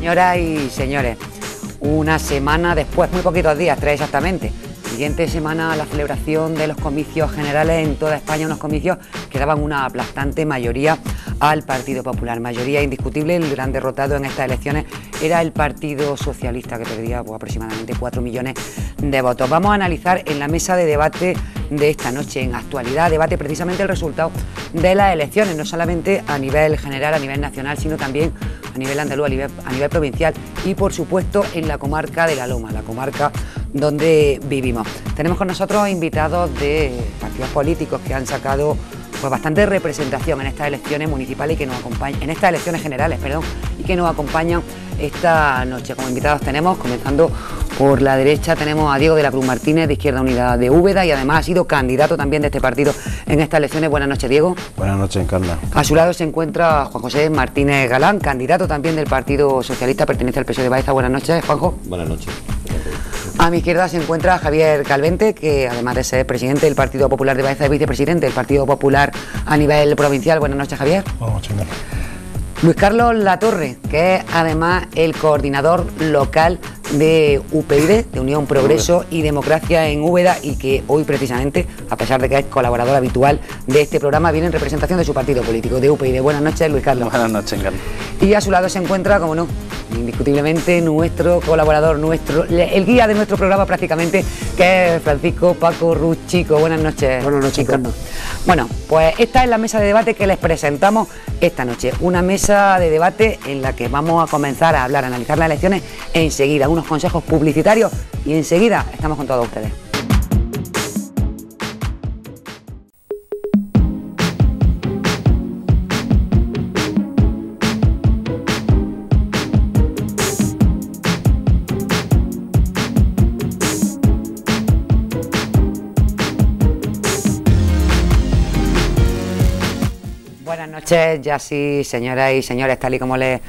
Señoras y señores, una semana después, muy poquitos días, 3 exactamente, siguiente semana a la celebración de los comicios generales en toda España, unos comicios que daban una aplastante mayoría al Partido Popular, mayoría indiscutible. El gran derrotado en estas elecciones era el Partido Socialista, que perdía aproximadamente 4 millones de votos. Vamos a analizar en la mesa de debate de esta noche, en actualidad, debate precisamente el resultado de las elecciones, no solamente a nivel general, a nivel nacional, sino también a nivel andaluz, a nivel provincial y, por supuesto, en la comarca de La Loma, la comarca donde vivimos. Tenemos con nosotros invitados de partidos políticos que han sacado pues bastante representación en estas elecciones municipales y que nos acompañan, en estas elecciones generales, perdón, y que nos acompañan esta noche. Como invitados tenemos, comenzando por la derecha, tenemos a Diego de la Cruz Martínez, de Izquierda Unida de Úbeda, y además ha sido candidato también de este partido en estas elecciones. Buenas noches, Diego. Buenas noches, Encarna. A su lado se encuentra Juan José Martínez Galán, candidato también del Partido Socialista, pertenece al PSOE de Baeza. Buenas noches, Juanjo. Buenas noches. A mi izquierda se encuentra Javier Calvente, que además de ser presidente del Partido Popular de Baeza, es vicepresidente del Partido Popular a nivel provincial. Buenas noches, Javier. Buenas noches, Encarna. Luis Carlos Latorre, que es además el coordinador local de UPyD, de Unión Progreso y Democracia en Úbeda, y que hoy precisamente, a pesar de que es colaborador habitual de este programa, viene en representación de su partido político, de UPyD. Buenas noches, Luis Carlos. Buenas noches, Encarna. Y a su lado se encuentra, como no, indiscutiblemente nuestro colaborador, el guía de nuestro programa prácticamente, que es Francisco Paco Ruz Chico. Buenas noches. Buenas noches, Chico. Encarna. Bueno, pues esta es la mesa de debate que les presentamos esta noche. Una mesa de debate en la que vamos a comenzar a hablar, a analizar las elecciones enseguida, unos consejos publicitarios y enseguida estamos con todos ustedes. Buenas noches, ya sí, señoras y señores, tal y como les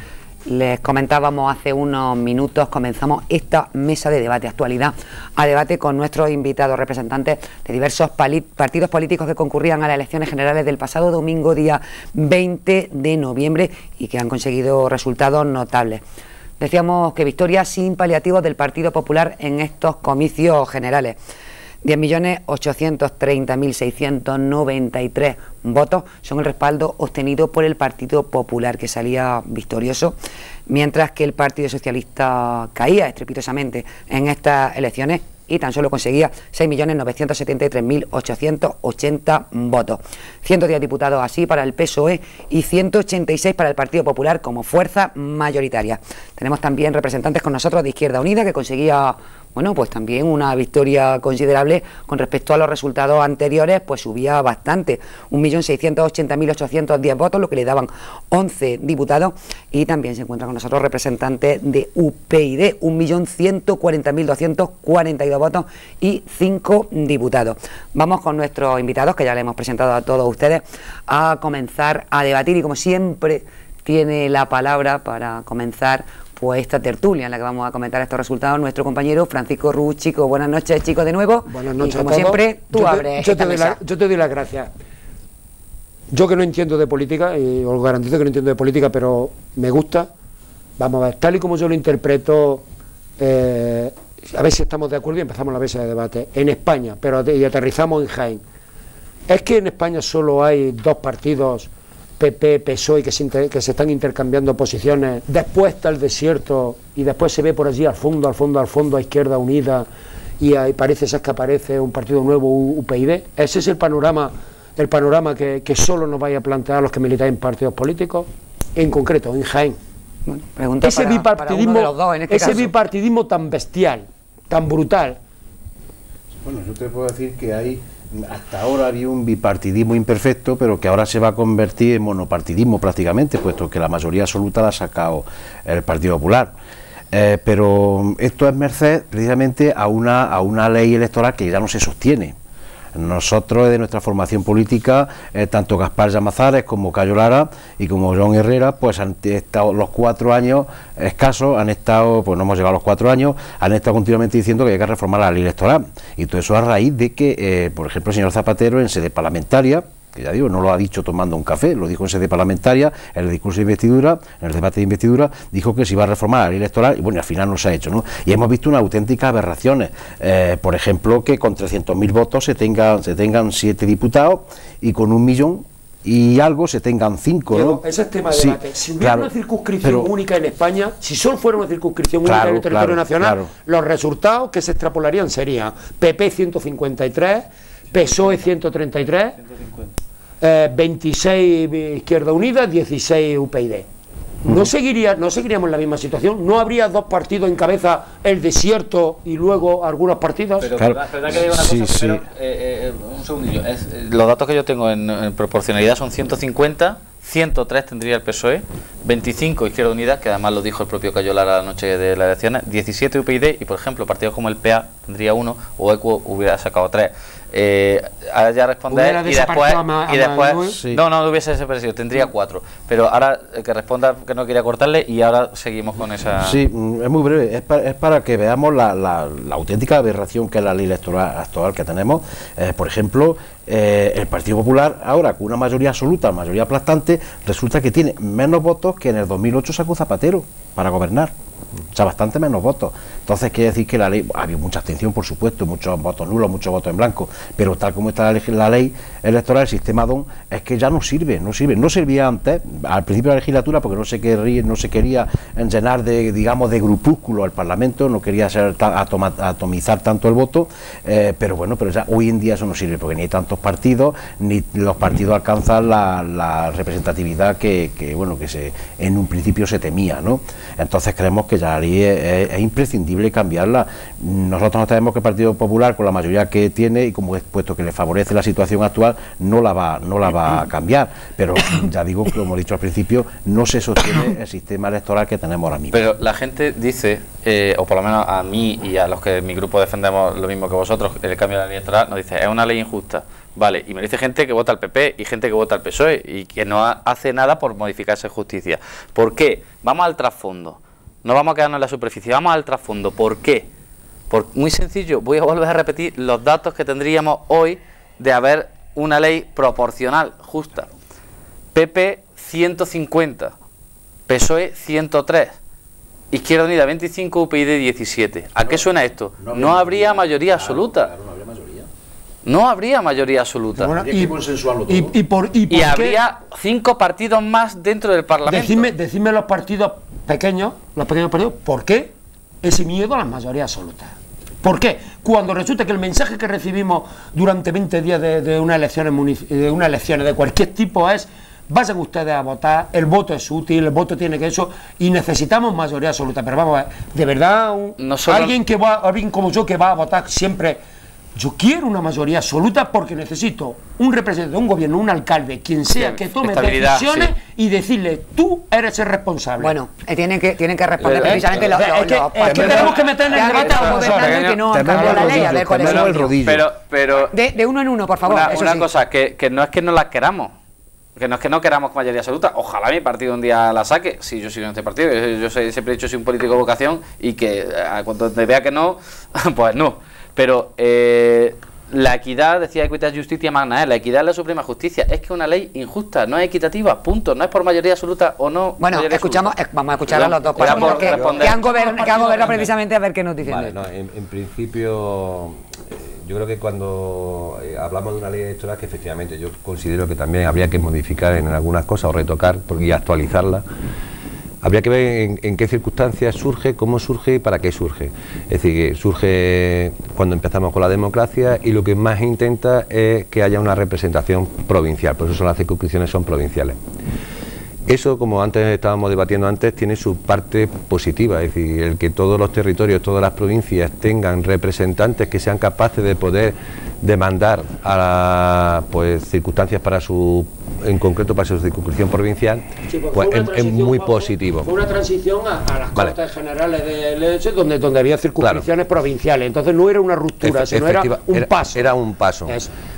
comentábamos hace unos minutos, comenzamos esta mesa de debate, actualidad a debate, con nuestros invitados, representantes de diversos partidos políticos que concurrían a las elecciones generales del pasado domingo, día 20 de noviembre, y que han conseguido resultados notables. Decíamos que victoria sin paliativos del Partido Popular en estos comicios generales. 10.830.693 votos son el respaldo obtenido por el Partido Popular, que salía victorioso, mientras que el Partido Socialista caía estrepitosamente en estas elecciones y tan solo conseguía 6.973.880 votos. 110 diputados así para el PSOE y 186 para el Partido Popular como fuerza mayoritaria. Tenemos también representantes con nosotros de Izquierda Unida, que conseguía, bueno, pues también una victoria considerable con respecto a los resultados anteriores, pues subía bastante, 1.680.810 votos, lo que le daban 11 diputados, y también se encuentran con nosotros representantes de UPyD, 1.140.242 votos y 5 diputados. Vamos con nuestros invitados, que ya le hemos presentado a todos ustedes, a comenzar a debatir, y como siempre tiene la palabra para comenzar pues esta tertulia en la que vamos a comentar estos resultados nuestro compañero Francisco Ruz Chico. Buenas noches, Chico, de nuevo. Buenas noches, y como a todos. siempre, tú abres esta mesa. Yo te doy las gracias. Yo, que no entiendo de política, y os garantizo que no entiendo de política, pero me gusta. Vamos a ver, tal y como yo lo interpreto, a ver si estamos de acuerdo y empezamos la mesa de debate. En España, y aterrizamos en Jaén. ¿Es que en España solo hay dos partidos, PP, PSOE, que se están intercambiando posiciones? Después está el desierto y después se ve por allí al fondo a Izquierda Unida, y ahí parece ser que aparece un partido nuevo, UPyD. Ese es el panorama que solo nos vaya a plantear los que militáis en partidos políticos, en concreto en Jaén. Bueno, ese bipartidismo, para uno de los dos, en este caso. Bipartidismo tan bestial, tan brutal. Bueno, yo te puedo decir que hasta ahora había un bipartidismo imperfecto, pero que ahora se va a convertir en monopartidismo prácticamente, puesto que la mayoría absoluta la ha sacado el Partido Popular. Pero esto es merced precisamente a una ley electoral que ya no se sostiene. Nosotros, de nuestra formación política, tanto Gaspar Llamazares como Cayo Lara y como Joan Herrera, pues han estado los 4 años escasos, pues no hemos llegado a los 4 años, han estado continuamente diciendo que hay que reformar la ley electoral, y todo eso a raíz de que, por ejemplo, el señor Zapatero, en sede parlamentaria, que ya digo, no lo ha dicho tomando un café, lo dijo en sede parlamentaria, en el discurso de investidura, en el debate de investidura, dijo que se iba a reformar la ley electoral y bueno, al final no se ha hecho, ¿no? Y hemos visto unas auténticas aberraciones, por ejemplo, que con 300.000 votos se tengan 7 diputados y con 1 millón y algo se tengan 5, ¿no? Ese es tema de debate. Si hubiera una circunscripción única en España, si solo fuera una circunscripción única en el territorio nacional, los resultados que se extrapolarían serían PP 153, PSOE 133, 26 Izquierda Unida, 16 UPyD. No seguiríamos en la misma situación, no habría 2 partidos en cabeza, el desierto y luego algunos partidos. Pero verdad que digo una cosa primero, un segundillo, los datos que yo tengo en proporcionalidad son 150, 103 tendría el PSOE, 25 Izquierda Unida, que además lo dijo el propio Cayo Lara la noche de las elecciones, 17 UPyD y por ejemplo partidos como el PA tendría 1 o ECUO hubiera sacado 3. Ahora ya responder y después sí. no hubiese desaparecido, tendría 4, pero ahora que responda, que no quería cortarle y ahora seguimos con esa. Sí, es muy breve, es para que veamos la auténtica aberración que es la ley electoral actual que tenemos. Por ejemplo, el Partido Popular ahora con una mayoría absoluta, mayoría aplastante, resulta que tiene menos votos que en el 2008 sacó Zapatero para gobernar. O sea, bastante menos votos. Entonces quiere decir que la ley, ha habido mucha abstención, por supuesto, muchos votos nulos, muchos votos en blanco, pero tal como está la ley electoral, el sistema DON, es que ya no sirve. No servía antes, al principio de la legislatura, porque no se quería llenar de, digamos, de grupúsculo el Parlamento, no quería atomizar tanto el voto, pero bueno, pero ya hoy en día eso no sirve, porque ni hay tantos partidos, ni los partidos alcanzan la representatividad que en un principio se temía, ¿no? Entonces creemos que ya la ley es imprescindible cambiarla. Nosotros no sabemos que el Partido Popular, con la mayoría que tiene y como es puesto que le favorece la situación actual, no la va a cambiar, pero ya digo, como he dicho al principio, no se sostiene el sistema electoral que tenemos ahora mismo. Pero la gente dice, o por lo menos a mí y a los que en mi grupo defendemos lo mismo que vosotros, el cambio de la ley electoral, nos dice, es una ley injusta. Vale, y me dice gente que vota al PP y gente que vota al PSOE y que no hace nada por modificar esa justicia. ¿Por qué? Vamos al trasfondo. No vamos a quedarnos en la superficie, vamos al trasfondo. ¿Por qué? Muy sencillo, voy a volver a repetir los datos que tendríamos hoy de haber una ley proporcional, justa. PP 150, PSOE 103, Izquierda Unida 25, UPyD 17. ¿A qué suena esto? No habría mayoría absoluta. No habría mayoría absoluta. Bueno, y habría 5 partidos más dentro del Parlamento. Decidme los partidos pequeños, partidos, ¿por qué ese miedo a las mayorías absolutas? ¿Por qué? Cuando resulta que el mensaje que recibimos durante 20 días de unas elecciones de cualquier tipo es: vayan ustedes a votar, el voto es útil, el voto tiene que eso, y necesitamos mayoría absoluta. Pero vamos a ver, de verdad, alguien como yo que va a votar siempre, yo quiero una mayoría absoluta porque necesito un representante de un gobierno, un alcalde, quien sea, que tome decisiones y decirle: tú eres el responsable. Bueno, tienen que responder precisamente los tenemos que meter en el debate a los que no han cambiado la ley, a ver cuál es el rodillo. Pero de uno en uno, por favor. Una cosa, que no es que no las queramos. Que no es que no queramos mayoría absoluta. Ojalá mi partido un día la saque. Si yo sigo en este partido, yo siempre he dicho, soy un político de vocación, y que cuando te vea que no, pues no. Pero la equidad, decía Equitas Justitia Magna, la equidad es la suprema justicia. Es que es una ley injusta, no es equitativa, punto. No es por mayoría absoluta o no. Bueno, vamos a escuchar a los dos partidos que han gobernado precisamente, a ver qué nos dicen. Vale, no, en principio, yo creo que cuando hablamos de una ley electoral, que efectivamente yo considero que también habría que modificar en algunas cosas o retocar y actualizarla. Habría que ver en qué circunstancias surge, cómo surge y para qué surge. Es decir, que surge cuando empezamos con la democracia, y lo que más intenta es que haya una representación provincial, por eso las circunscripciones son provinciales. Eso, como antes estábamos debatiendo antes, tiene su parte positiva, es decir, el que todos los territorios, todas las provincias tengan representantes que sean capaces de poder demandar a circunstancias en concreto para su circunscripción provincial, pues es muy positivo. Fue una transición a las Cortes Generales de Leche, donde había circunscripciones provinciales, entonces no era una ruptura, sino era un paso. Era un paso.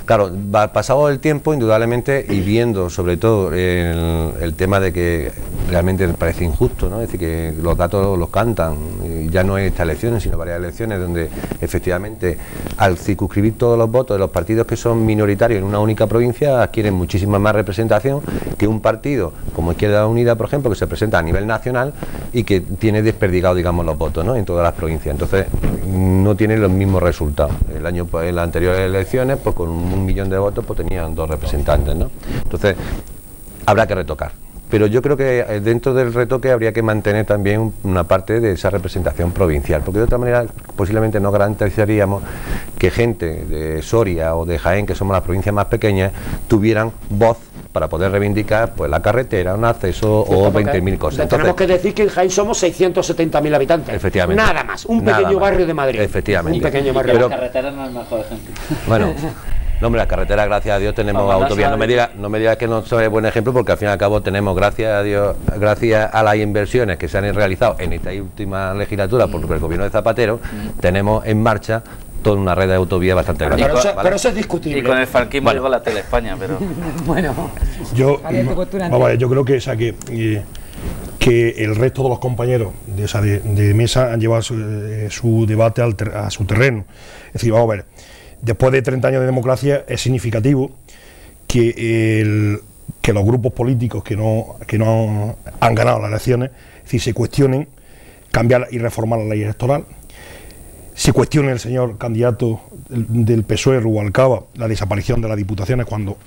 Claro, pasado el tiempo, indudablemente, y viendo sobre todo el tema de que realmente parece injusto, ¿no? Es decir, que los datos los cantan, y ya no en estas elecciones, sino varias elecciones donde efectivamente al circunscribir todos los votos de los partidos que son minoritarios en una única provincia adquieren muchísima más representación que un partido como Izquierda Unida, por ejemplo, que se presenta a nivel nacional y que tiene desperdigado, digamos, los votos, ¿no? En todas las provincias. Entonces no tiene los mismos resultados. En las anteriores elecciones, pues con 1 millón de votos, pues tenían 2 representantes, ¿no? Entonces habrá que retocar. Pero yo creo que dentro del retoque habría que mantener también una parte de esa representación provincial, porque de otra manera posiblemente no garantizaríamos que gente de Soria o de Jaén, que somos las provincias más pequeñas, tuvieran voz para poder reivindicar pues la carretera, un acceso o 20.000 cosas. Entonces, tenemos que decir que en Jaén somos 670.000 habitantes. Efectivamente. Nada más, un pequeño barrio de Madrid. Efectivamente. Un pequeño barrio. Pero la carretera no es el mejor ejemplo. Bueno. No, hombre, la carretera, gracias a Dios, tenemos autovías. No me digas que no soy buen ejemplo, porque al fin y al cabo tenemos, gracias a Dios, gracias a las inversiones que se han realizado en esta última legislatura por el gobierno de Zapatero, tenemos en marcha toda una red de autovías bastante grande. Pero eso es discutible. Y con el franquismo llegó la Tele España, pero... Bueno, yo creo que, que el resto de los compañeros de mesa han llevado su debate a su terreno. Es decir, vamos a ver, después de 30 años de democracia es significativo que los grupos políticos que no han ganado las elecciones, es decir, se cuestionen cambiar y reformar la ley electoral, se cuestione el señor candidato del PSOE, Rubalcaba, la desaparición de las diputaciones, cuando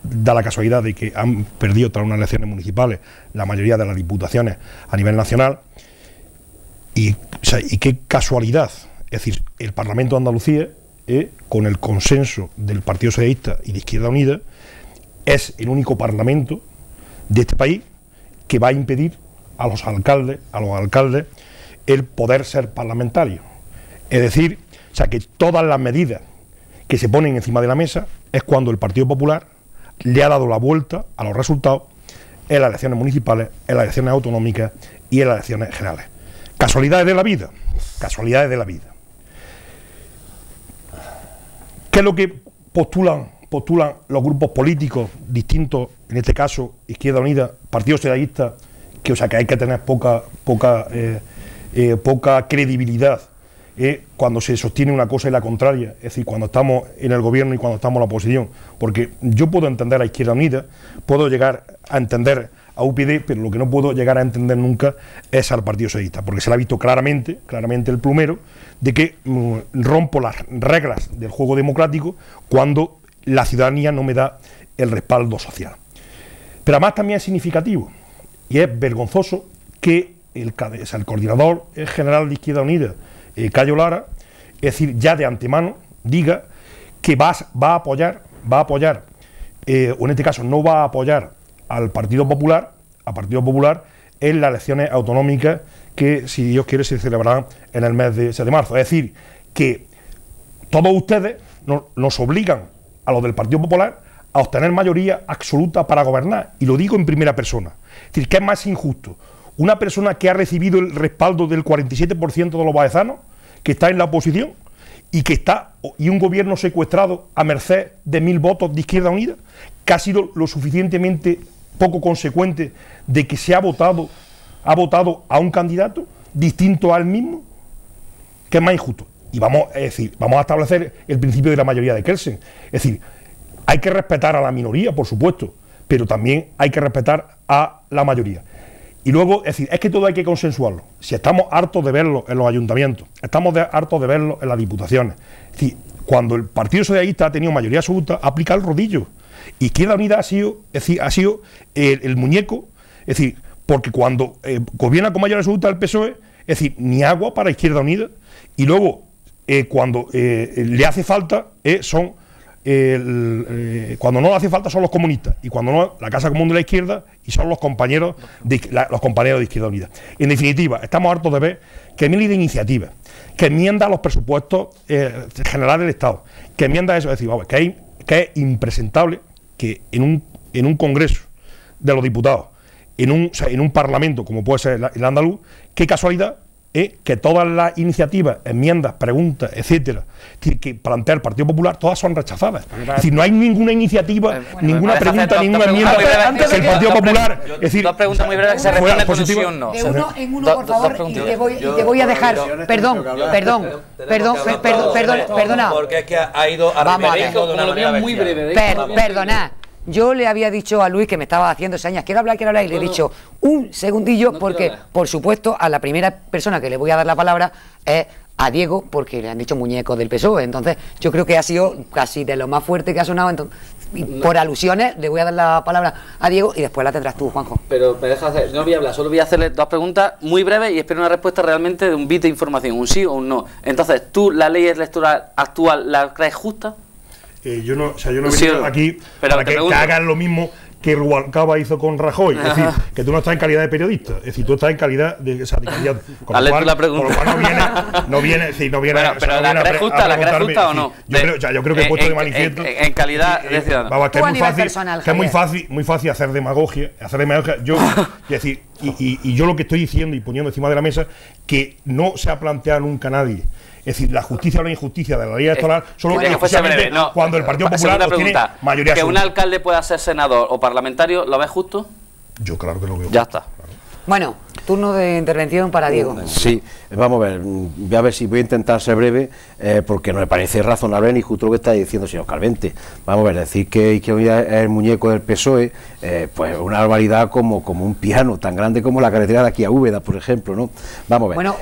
da la casualidad de que han perdido tras unas elecciones municipales la mayoría de las diputaciones a nivel nacional. Y qué casualidad, es decir, el Parlamento de Andalucía, con el consenso del Partido Socialista y de Izquierda Unida, es el único parlamento de este país que va a impedir a los alcaldes el poder ser parlamentarios. Es decir, que todas las medidas que se ponen encima de la mesa es cuando el Partido Popular le ha dado la vuelta a los resultados en las elecciones municipales, en las elecciones autonómicas y en las elecciones generales. Casualidades de la vida, casualidades de la vida. ¿Qué es lo que postulan los grupos políticos distintos, en este caso Izquierda Unida, Partido Socialista, que hay que tener poca credibilidad cuando se sostiene una cosa y la contraria, es decir, cuando estamos en el gobierno y cuando estamos en la oposición? Porque yo puedo entender a Izquierda Unida, puedo llegar a entender a UPyD, pero lo que no puedo llegar a entender nunca es al Partido Socialista, porque se le ha visto claramente el plumero de que rompo las reglas del juego democrático cuando la ciudadanía no me da el respaldo social. Pero además también es significativo y es vergonzoso que el coordinador general de Izquierda Unida, Cayo Lara, es decir, ya de antemano diga que va a apoyar, o en este caso no va a apoyar al Partido Popular en las elecciones autonómicas que, si Dios quiere, se celebrarán en el mes de marzo. Es decir, que todos ustedes nos obligan a los del Partido Popular a obtener mayoría absoluta para gobernar, y lo digo en primera persona. Es decir, ¿qué es más injusto? Una persona que ha recibido el respaldo del 47% de los baezanos, que está en la oposición, y un gobierno secuestrado a merced de 1.000 votos de Izquierda Unida, que ha sido lo suficientemente poco consecuente de que ha votado a un candidato distinto al mismo, que es más injusto. Y vamos a establecer el principio de la mayoría de Kelsen. Es decir, hay que respetar a la minoría, por supuesto, pero también hay que respetar a la mayoría. Y luego, es que todo hay que consensuarlo. Si estamos hartos de verlo en los ayuntamientos, hartos de verlo en las diputaciones. Es decir, cuando el Partido Socialista ha tenido mayoría absoluta, aplica el rodillo. Izquierda Unida ha sido el muñeco, es decir, porque cuando gobierna con mayoría absoluta el PSOE, es decir, ni agua para Izquierda Unida, y luego cuando le hace falta cuando no le hace falta son los comunistas, y cuando no, la Casa Común de la Izquierda, y son los compañeros de Izquierda Unida. En definitiva, estamos hartos de ver que miles de iniciativas, que enmienda los presupuestos generales del Estado, que enmienda eso, es decir, que es impresentable que en un Congreso de los Diputados, en un Parlamento como puede ser el andaluz, qué casualidad que todas las iniciativas, enmiendas, preguntas, etcétera, que plantea el Partido Popular, todas son rechazadas. Es decir, no hay ninguna iniciativa, ninguna pregunta, ninguna enmienda que el Partido Popular. Es decir, dos preguntas muy breves que se responden con un sí o un no. De uno en uno, por favor, y te voy a dejar. Perdona. Porque es que ha ido a referir de una manera muy breve. Perdona. Yo le había dicho a Luis que me estaba haciendo señas, quiero hablar, y le he dicho un segundillo, porque, por supuesto, a la primera persona que le voy a dar la palabra es a Diego, porque le han dicho muñeco del PSOE. Entonces, yo creo que ha sido casi de lo más fuerte que ha sonado. Entonces, por alusiones, le voy a dar la palabra a Diego y después la tendrás tú, Juanjo. Pero me dejas hacer, no voy a hablar, solo voy a hacerle dos preguntas muy breves y espero una respuesta realmente de un bit de información, un sí o un no. Entonces, ¿tú la ley electoral actual la crees justa? Yo no he venido aquí para que hagan lo mismo que Rubalcaba hizo con Rajoy. Es decir, que tú no estás en calidad de periodista, es decir, tú estás en calidad de calidad. Con lo cual no viene. Bueno, pero ¿la crees justa o no? Yo creo que he puesto de manifiesto. En calidad de ciudadano. Vamos, que es muy fácil hacer demagogia. Yo, es decir, y yo lo que estoy diciendo y poniendo encima de la mesa, que no se ha planteado nunca nadie. Es decir, la justicia o la injusticia de la ley electoral solo cuando el Partido Popular tiene mayoría absoluta. ¿Que un alcalde pueda ser senador o parlamentario, lo ves justo? Yo claro que lo veo. Ya está. Bueno, turno de intervención para Diego. Sí, vamos a ver, voy a ver si voy a intentar ser breve, porque no me parece razonable ni justo lo que está diciendo el señor Calvente. Vamos a ver, decir que Izquierda es el muñeco del PSOE, pues una barbaridad como un piano, tan grande como la carretera de aquí a Úbeda, por ejemplo, ¿no? Vamos a ver. Bueno,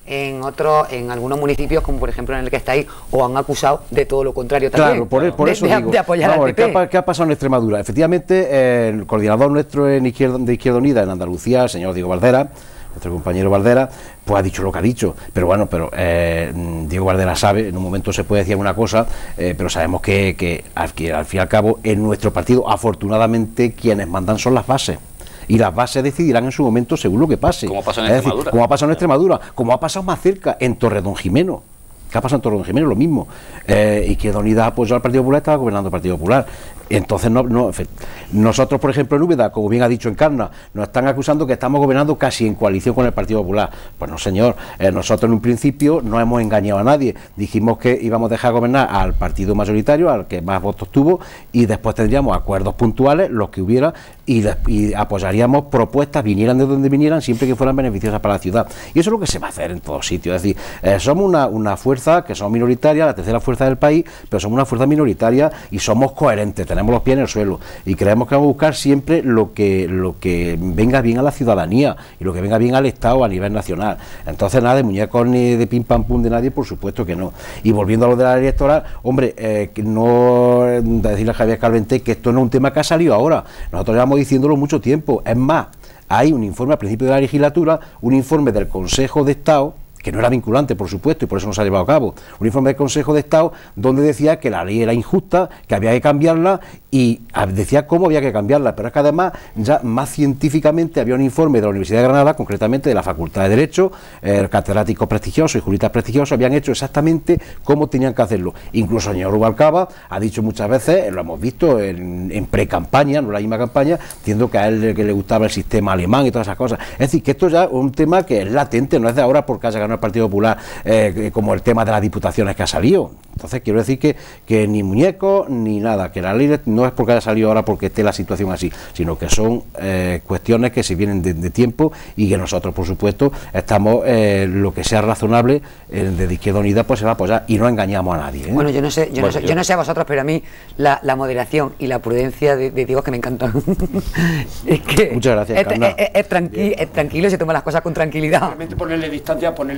en algunos municipios, como por ejemplo en el que estáis, os han acusado de todo lo contrario también. Claro, por eso digo. De apoyar al PP. ¿Qué ha pasado en Extremadura? Efectivamente, el coordinador nuestro de Izquierda Unida en Andalucía, el señor Diego Valdera, nuestro compañero Valdera, pues ha dicho lo que ha dicho, pero bueno, Diego Valdera sabe, en un momento se puede decir una cosa, pero sabemos que al fin y al cabo en nuestro partido, afortunadamente, quienes mandan son las bases. Y las bases decidirán en su momento según lo que pase. Como pasó en Extremadura. Como ha pasado en Extremadura, como ha pasado más cerca en Torredonjimeno. ¿Qué ha pasado en Torredonjimeno? Lo mismo. Izquierda Unida apoyó al Partido Popular, estaba gobernando el Partido Popular. Entonces, nosotros, por ejemplo, en Úbeda, como bien ha dicho Encarna, nos están acusando que estamos gobernando casi en coalición con el Partido Popular. Pues no, señor. Nosotros en un principio no hemos engañado a nadie. Dijimos que íbamos a dejar gobernar al partido mayoritario, al que más votos tuvo, y después tendríamos acuerdos puntuales, los que hubiera, y apoyaríamos propuestas, vinieran de donde vinieran, siempre que fueran beneficiosas para la ciudad. Y eso es lo que se va a hacer en todos sitios. Es decir, somos una fuerza que somos minoritaria, la tercera fuerza del país, pero somos una fuerza minoritaria y somos coherentes, tenemos los pies en el suelo y creemos que vamos a buscar siempre lo que venga bien a la ciudadanía y lo que venga bien al Estado a nivel nacional. Entonces nada de muñecos ni de pim pam pum de nadie, por supuesto que no. Y volviendo a lo de la ley electoral, hombre, que no decirle a Javier Calvente que esto no es un tema que ha salido ahora, nosotros llevamos diciéndolo mucho tiempo. Es más, hay un informe al principio de la legislatura, un informe del Consejo de Estado, que no era vinculante, por supuesto, y por eso no se ha llevado a cabo, un informe del Consejo de Estado donde decía que la ley era injusta, que había que cambiarla, y decía cómo había que cambiarla, pero es que además, ya más científicamente, había un informe de la Universidad de Granada, concretamente de la Facultad de Derecho, catedráticos prestigiosos y juristas prestigiosos habían hecho exactamente cómo tenían que hacerlo. Incluso el señor Rubalcaba ha dicho muchas veces, lo hemos visto en pre-campaña, no en la misma campaña, diciendo que a él que le gustaba el sistema alemán y todas esas cosas. Es decir, que esto ya es un tema que es latente, no es de ahora porque haya ganado el Partido Popular, como el tema de las diputaciones que ha salido. Entonces quiero decir que ni muñecos ni nada, que la ley no es porque haya salido ahora porque esté la situación así, sino que son cuestiones que se vienen de tiempo y que nosotros, por supuesto, estamos lo que sea razonable de Izquierda Unida, pues se va a apoyar y no engañamos a nadie. Bueno, yo no sé a vosotros, pero a mí la moderación y la prudencia de Diego que me encantan. Es que muchas gracias, es tranquilo, se toma las cosas con tranquilidad. Realmente ponerle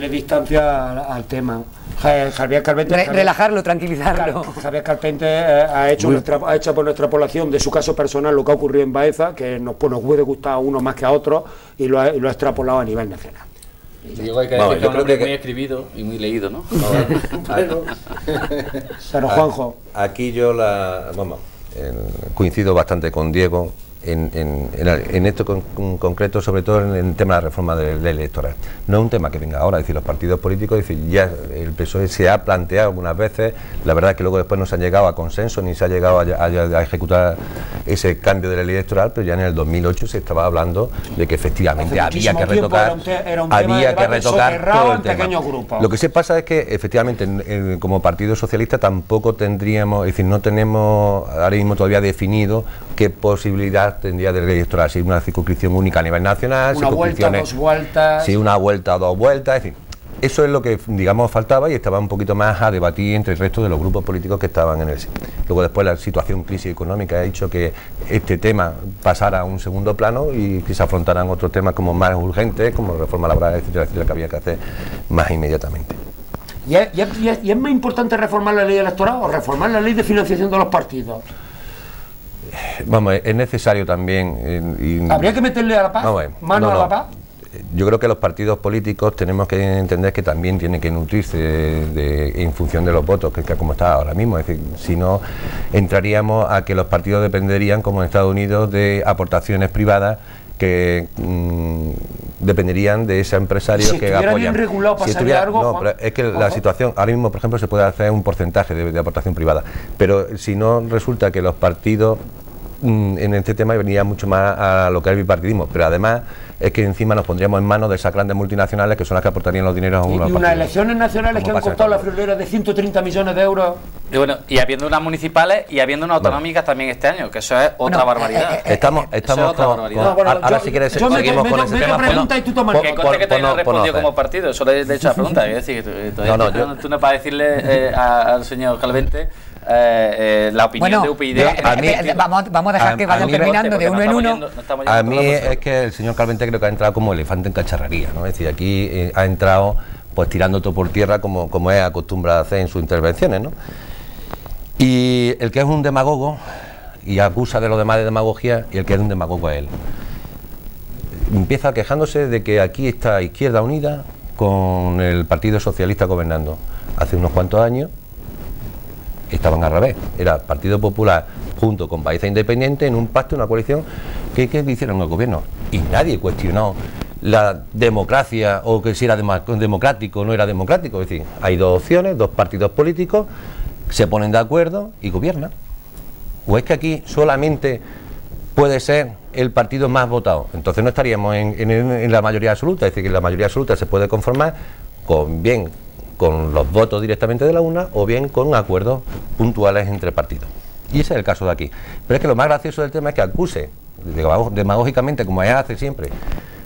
distancia al tema. Javier Calvente, relajarlo, tranquilizarlo. Javier Calvente ha hecho por nuestra población de su caso personal lo que ha ocurrido en Baeza, que nos puede gustar a unos más que a otros, y lo ha extrapolado a nivel nacional. Digo, hay que decir que es un hombre muy escribido y muy leído, ¿no? Pero Juanjo, aquí yo coincido bastante con Diego en esto concreto, sobre todo en el tema de la reforma de la electoral. No es un tema que venga ahora, es decir, los partidos políticos, es decir, ya el PSOE se ha planteado algunas veces, la verdad es que luego después no se ha llegado a consenso ni se ha llegado a ejecutar ese cambio de la ley electoral, pero ya en el 2008 se estaba hablando de que efectivamente había que retocar, todo el tema. Lo que se pasa es que efectivamente como Partido Socialista tampoco tendríamos, es decir, no tenemos ahora mismo todavía definido qué posibilidad tendría de ley electoral, si una circunscripción única a nivel nacional, una vuelta, dos vueltas, si una vuelta o dos vueltas, es decir, eso es lo que digamos faltaba y estaba un poquito más a debatir entre el resto de los grupos políticos que estaban en el. Luego después la situación crisis económica ha hecho que este tema pasara a un segundo plano y que se afrontaran otros temas como más urgentes, como reforma laboral, etcétera, etcétera, que había que hacer más inmediatamente. ¿Y es más importante reformar la ley electoral o reformar la ley de financiación de los partidos? Vamos, es necesario también. ¿Habría que meterle a la paz? ¿Mano a la paz? Yo creo que los partidos políticos tenemos que entender que también tienen que nutrirse en función de los votos, que como está ahora mismo. Es decir, si no, entraríamos a que los partidos dependerían, como en Estados Unidos, de aportaciones privadas que dependerían de ese empresario que apoyan. Bien regulado, ¿pasaría algo? No, pero es que la situación, ahora mismo, por ejemplo, se puede hacer un porcentaje de aportación privada, pero si no, resulta que los partidos en este tema venía mucho más a lo que es el bipartidismo, pero además es que encima nos pondríamos en manos de esas grandes multinacionales que son las que aportarían los dineros a unos partidos. Y unas elecciones nacionales que han costado la friolera de 130 millones de euros. Y bueno, y habiendo unas municipales y habiendo unas autonómicas también este año, que eso es otra barbaridad. Estamos ahora si quieres seguimos con ese tema. Pregunta y tú tomas. Que conste que te no respondido como partido, solo he hecho la pregunta. Es decir, tú no para decirle al señor Calvente la opinión de UPyD. Vamos a dejar que vaya terminando de uno en uno. A mí es que el señor Calvente creo que ha entrado como elefante en cacharrería, ¿no? Es decir, aquí ha entrado pues tirando todo por tierra como es acostumbrado a hacer en sus intervenciones, ¿no? Y el que es un demagogo y acusa de lo demás de demagogia, y el que es un demagogo es él. Empieza quejándose de que aquí está Izquierda Unida con el Partido Socialista gobernando. Hace unos cuantos años estaban al revés, era Partido Popular junto con País Independiente en un pacto, una coalición que hicieron el gobierno, y nadie cuestionó la democracia o que si era democrático o no era democrático. Es decir, hay dos opciones, dos partidos políticos se ponen de acuerdo y gobiernan. ¿O es que aquí solamente puede ser el partido más votado? Entonces no estaríamos en la mayoría absoluta. Es decir, que la mayoría absoluta se puede conformar con los votos directamente de la urna o bien con acuerdos puntuales entre partidos. Y ese es el caso de aquí. Pero es que lo más gracioso del tema es que acuse, demagógicamente, como ella hace siempre,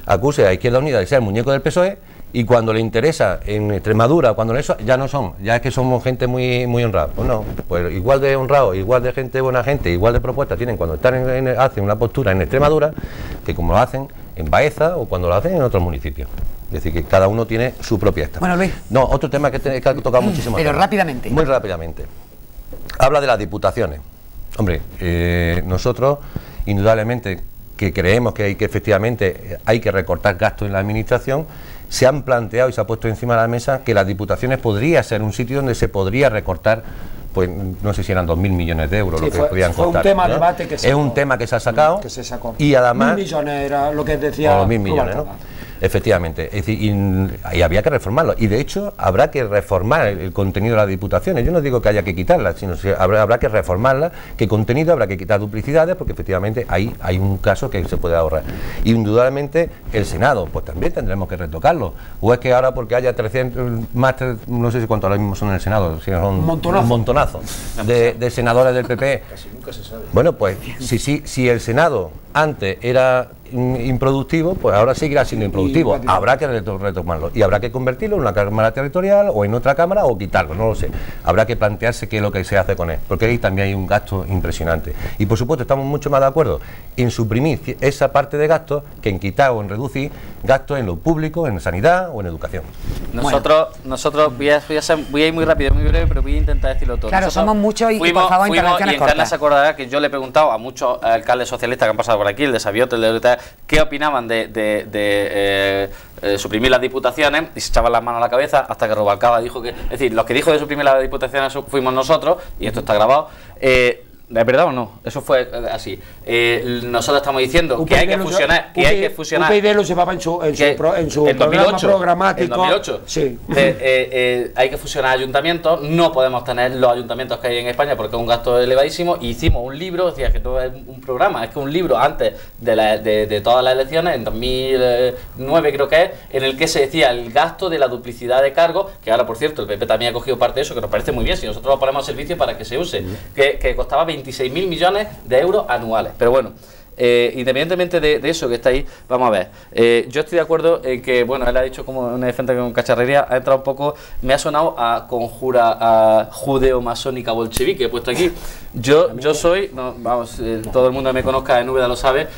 acuse a Izquierda Unida de ser el muñeco del PSOE, y cuando le interesa en Extremadura, cuando eso ya no son, ya es que somos gente muy honrada. Pues no, pues igual de honrados, igual de gente buena gente, igual de propuestas tienen cuando están hacen una postura en Extremadura que como lo hacen en Baeza o cuando lo hacen en otros municipios. Es decir, que cada uno tiene su propia esta. Bueno, Luis. No, otro tema que ha tocado muchísimo. Pero rápidamente. Muy rápidamente. Habla de las diputaciones. Hombre, nosotros, indudablemente, que creemos que efectivamente hay que recortar gastos en la administración, se han planteado y se ha puesto encima de la mesa que las diputaciones podría ser un sitio donde se podría recortar, pues no sé si eran 2.000 millones de euros, lo que podrían cortar. Un tema de debate que es un tema que se ha sacado. Que se sacó. Y además 1.000 millones era lo que decía. O 1.000 millones, ¿no? Efectivamente, es decir, y había que reformarlo, y de hecho habrá que reformar el contenido de las diputaciones. Yo no digo que haya que quitarlas, sino que habrá que reformarlas, que contenido habrá que quitar duplicidades, porque efectivamente ahí hay un caso que se puede ahorrar. Y indudablemente el Senado, pues también tendremos que retocarlo. O es que ahora porque haya 300, más, no sé si cuántos ahora mismo son en el Senado, si son un montonazo de senadores del PP. Casi nunca se sabe. Bueno, pues si el Senado antes era improductivo, pues ahora seguirá siendo improductivo. Habrá que retomarlo y habrá que convertirlo en una cámara territorial o en otra cámara o quitarlo, no lo sé. Habrá que plantearse qué es lo que se hace con él, porque ahí también hay un gasto impresionante. Y por supuesto estamos mucho más de acuerdo en suprimir esa parte de gastos que en quitar o en reducir gastos en lo público, en sanidad o en educación. Nosotros voy a ir muy rápido, muy breve, pero voy a intentar decirlo todo. Claro, nosotros somos muchos y por favor intervenciones cortas. Y en cortas. se acordará que yo le he preguntado a muchos alcaldes socialistas que han pasado por aquí, el de Sabiote, el de qué opinaban de suprimir las diputaciones, y se echaban las manos a la cabeza hasta que Rubalcaba dijo que, es decir, los que dijo de suprimir las diputaciones fuimos nosotros, y esto está grabado. ¿Es verdad o no? Eso fue así. Nosotros estamos diciendo que hay que fusionar. UPyD lo llevaba en su programa programático. En 2008. Sí. Hay que fusionar ayuntamientos. No podemos tener los ayuntamientos que hay en España porque es un gasto elevadísimo. Hicimos un libro, decía que todo es un programa, es que un libro antes de todas las elecciones, en 2009 creo que es, en el que se decía el gasto de la duplicidad de cargos, que ahora por cierto el PP también ha cogido parte de eso, que nos parece muy bien, si nosotros lo ponemos a servicio para que se use, que costaba 26.000 millones de euros anuales. Pero bueno, independientemente de eso que está ahí, vamos a ver. Yo estoy de acuerdo en que, bueno, él ha dicho como una defensa con cacharrería, ha entrado un poco, me ha sonado a conjura judeo-masónica bolchevique, he puesto aquí. Yo soy, no, vamos, todo el mundo que me conozca en Úbeda lo sabe,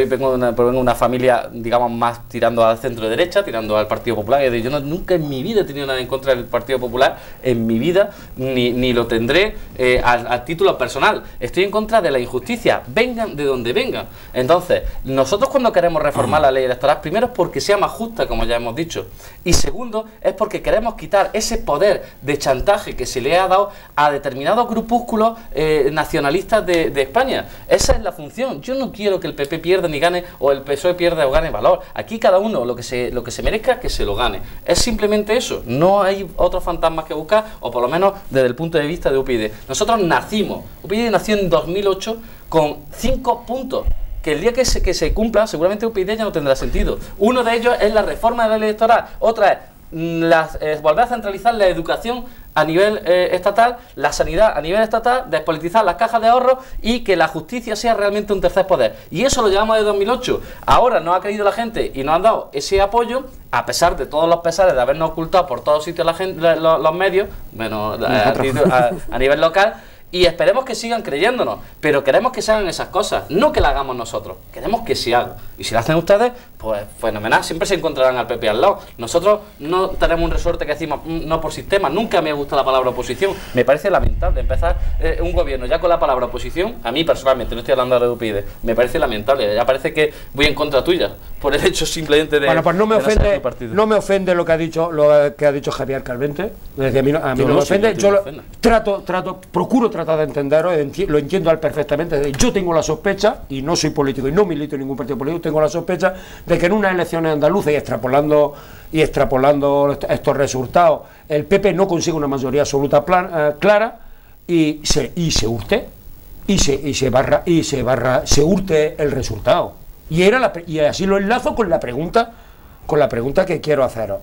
vengo de una familia, digamos, más tirando al centro derecha, tirando al Partido Popular. Yo nunca en mi vida he tenido nada en contra del Partido Popular, en mi vida, ni lo tendré a título personal. Estoy en contra de la injusticia, vengan de donde vengan. Entonces, nosotros cuando queremos reformar la ley electoral, primero es porque sea más justa, como ya hemos dicho, y segundo es porque queremos quitar ese poder de chantaje que se le ha dado a determinados grupúsculos nacionalistas de España. Esa es la función. Yo no quiero que el PP pierda ni gane, o el PSOE pierda o gane valor. Aquí cada uno lo que se merezca, que se lo gane. Es simplemente eso. No hay otros fantasmas que buscar, o por lo menos desde el punto de vista de UPyD. Nosotros UPyD nació en 2008 con 5 puntos, que el día que se cumpla, seguramente UPyD ya no tendrá sentido. Uno de ellos es la reforma de la ley electoral, otra es volver a centralizar la educación a nivel estatal, la sanidad a nivel estatal, despolitizar las cajas de ahorro y que la justicia sea realmente un tercer poder. Y eso lo llevamos de 2008. Ahora no ha creído la gente y nos han dado ese apoyo, a pesar de todos los pesares de habernos ocultado por todos sitios los medios, bueno, a nivel local. Y esperemos que sigan creyéndonos, pero queremos que se hagan esas cosas, no que las hagamos nosotros, queremos que se hagan. Y si lo hacen ustedes, pues fenomenal, siempre se encontrarán al PP al lado. Nosotros no tenemos un resorte que decimos no por sistema, nunca me gusta la palabra oposición, me parece lamentable empezar un gobierno ya con la palabra oposición. A mí personalmente, no estoy hablando de UPyD, me parece lamentable, ya parece que voy en contra tuya, por el hecho simplemente de... Bueno, pues no me ofende lo que ha dicho Javier Calvente, a mí no me ofende, yo procuro tratar de entenderlo, lo entiendo al perfectamente. Yo tengo la sospecha, y no soy político y no milito en ningún partido político, tengo la sospecha de que en unas elecciones andaluzas, y extrapolando estos resultados, el PP no consigue una mayoría absoluta clara y se hurte el resultado. Y así lo enlazo con la pregunta que quiero haceros.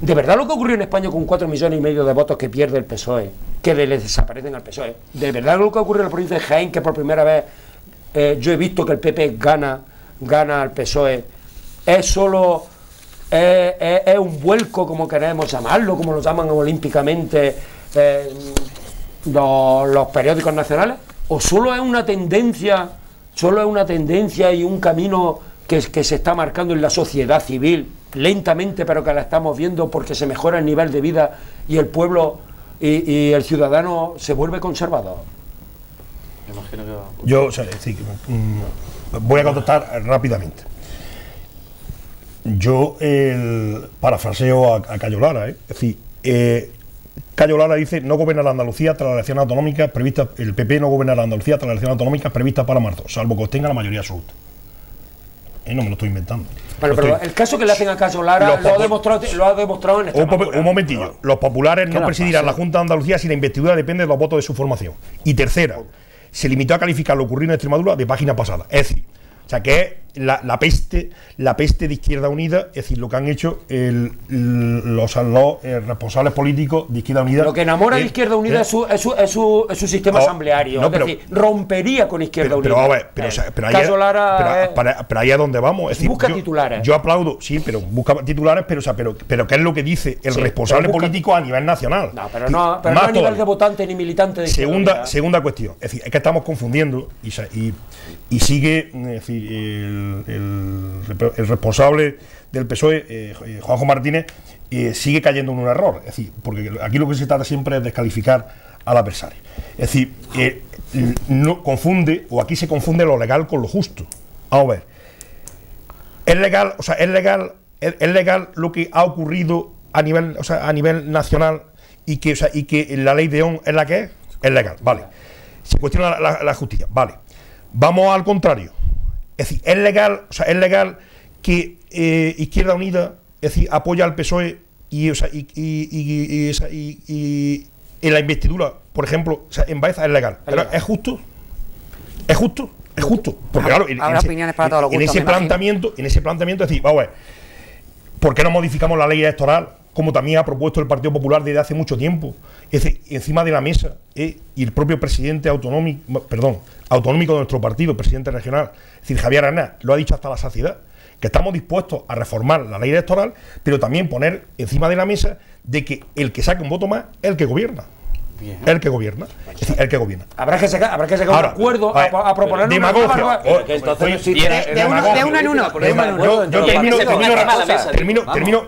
¿De verdad lo que ocurrió en España con 4,5 millones de votos que pierde el PSOE, que le desaparecen al PSOE? ¿De verdad lo que ocurrió en la provincia de Jaén, que por primera vez yo he visto que el PP gana al PSOE? Es un vuelco, como queremos llamarlo, como lo llaman olímpicamente los periódicos nacionales, o solo es una tendencia y un camino que se está marcando en la sociedad civil lentamente, pero que la estamos viendo porque se mejora el nivel de vida y el pueblo y el ciudadano se vuelve conservador? Me imagino que yo, voy a contestar rápidamente. Yo parafraseo a Cayo Lara, es decir, Cayo Lara dice: no gobernará Andalucía tras las elecciones autonómicas previstas, el PP no gobernará Andalucía tras las elecciones autonómicas previstas para marzo, salvo que obtenga la mayoría absoluta. No me lo estoy inventando. Bueno, pero el caso que le hacen a Cayo Lara lo ha demostrado en Extremadura. Un momentillo. Los populares no presidirán la Junta de Andalucía si la investidura depende de los votos de su formación. Y tercera, se limitó a calificar lo ocurrido en Extremadura de página pasada. Es decir, que es la peste de Izquierda Unida, es decir, lo que han hecho los responsables políticos de Izquierda Unida. Lo que enamora de Izquierda Unida es su sistema asambleario, decir, rompería con Izquierda Unida. Pero ahí es donde vamos. Es decir, busca titulares. Yo aplaudo, sí, pero busca titulares, pero ¿qué es lo que dice el responsable político a nivel nacional? Pero no a nivel de votante ni militante de Izquierda Unida. Segunda cuestión, es decir, es que estamos confundiendo y sigue, es decir, el responsable del PSOE, Juanjo Martínez, sigue cayendo en un error. Es decir, porque aquí lo que se trata siempre es descalificar al adversario. Es decir, no confunde, o aquí se confunde lo legal con lo justo. Vamos a ver. Es legal lo que ha ocurrido a nivel nacional y que la ley de ON es la que es legal, vale. se cuestiona la justicia. Vale, vamos al contrario. Es decir, es legal que Izquierda Unida, es decir, apoya al PSOE y en la investidura, por ejemplo, o sea, en Baeza es legal. Pero ¿es justo? ¿Es justo? Es justo. Porque claro, en ese planteamiento, es decir, vamos a ver, ¿por qué no modificamos la ley electoral? Como también ha propuesto el Partido Popular desde hace mucho tiempo, es decir, encima de la mesa, y el propio presidente autonómico de nuestro partido, presidente regional, es decir, Javier Arnaz, lo ha dicho hasta la saciedad, que estamos dispuestos a reformar la ley electoral, pero también poner encima de la mesa de que el que saque un voto más es el que gobierna. Bien. El que gobierna. Es decir, el que gobierna. Habrá que sacar un acuerdo a proponer demagogia. De uno en uno. Yo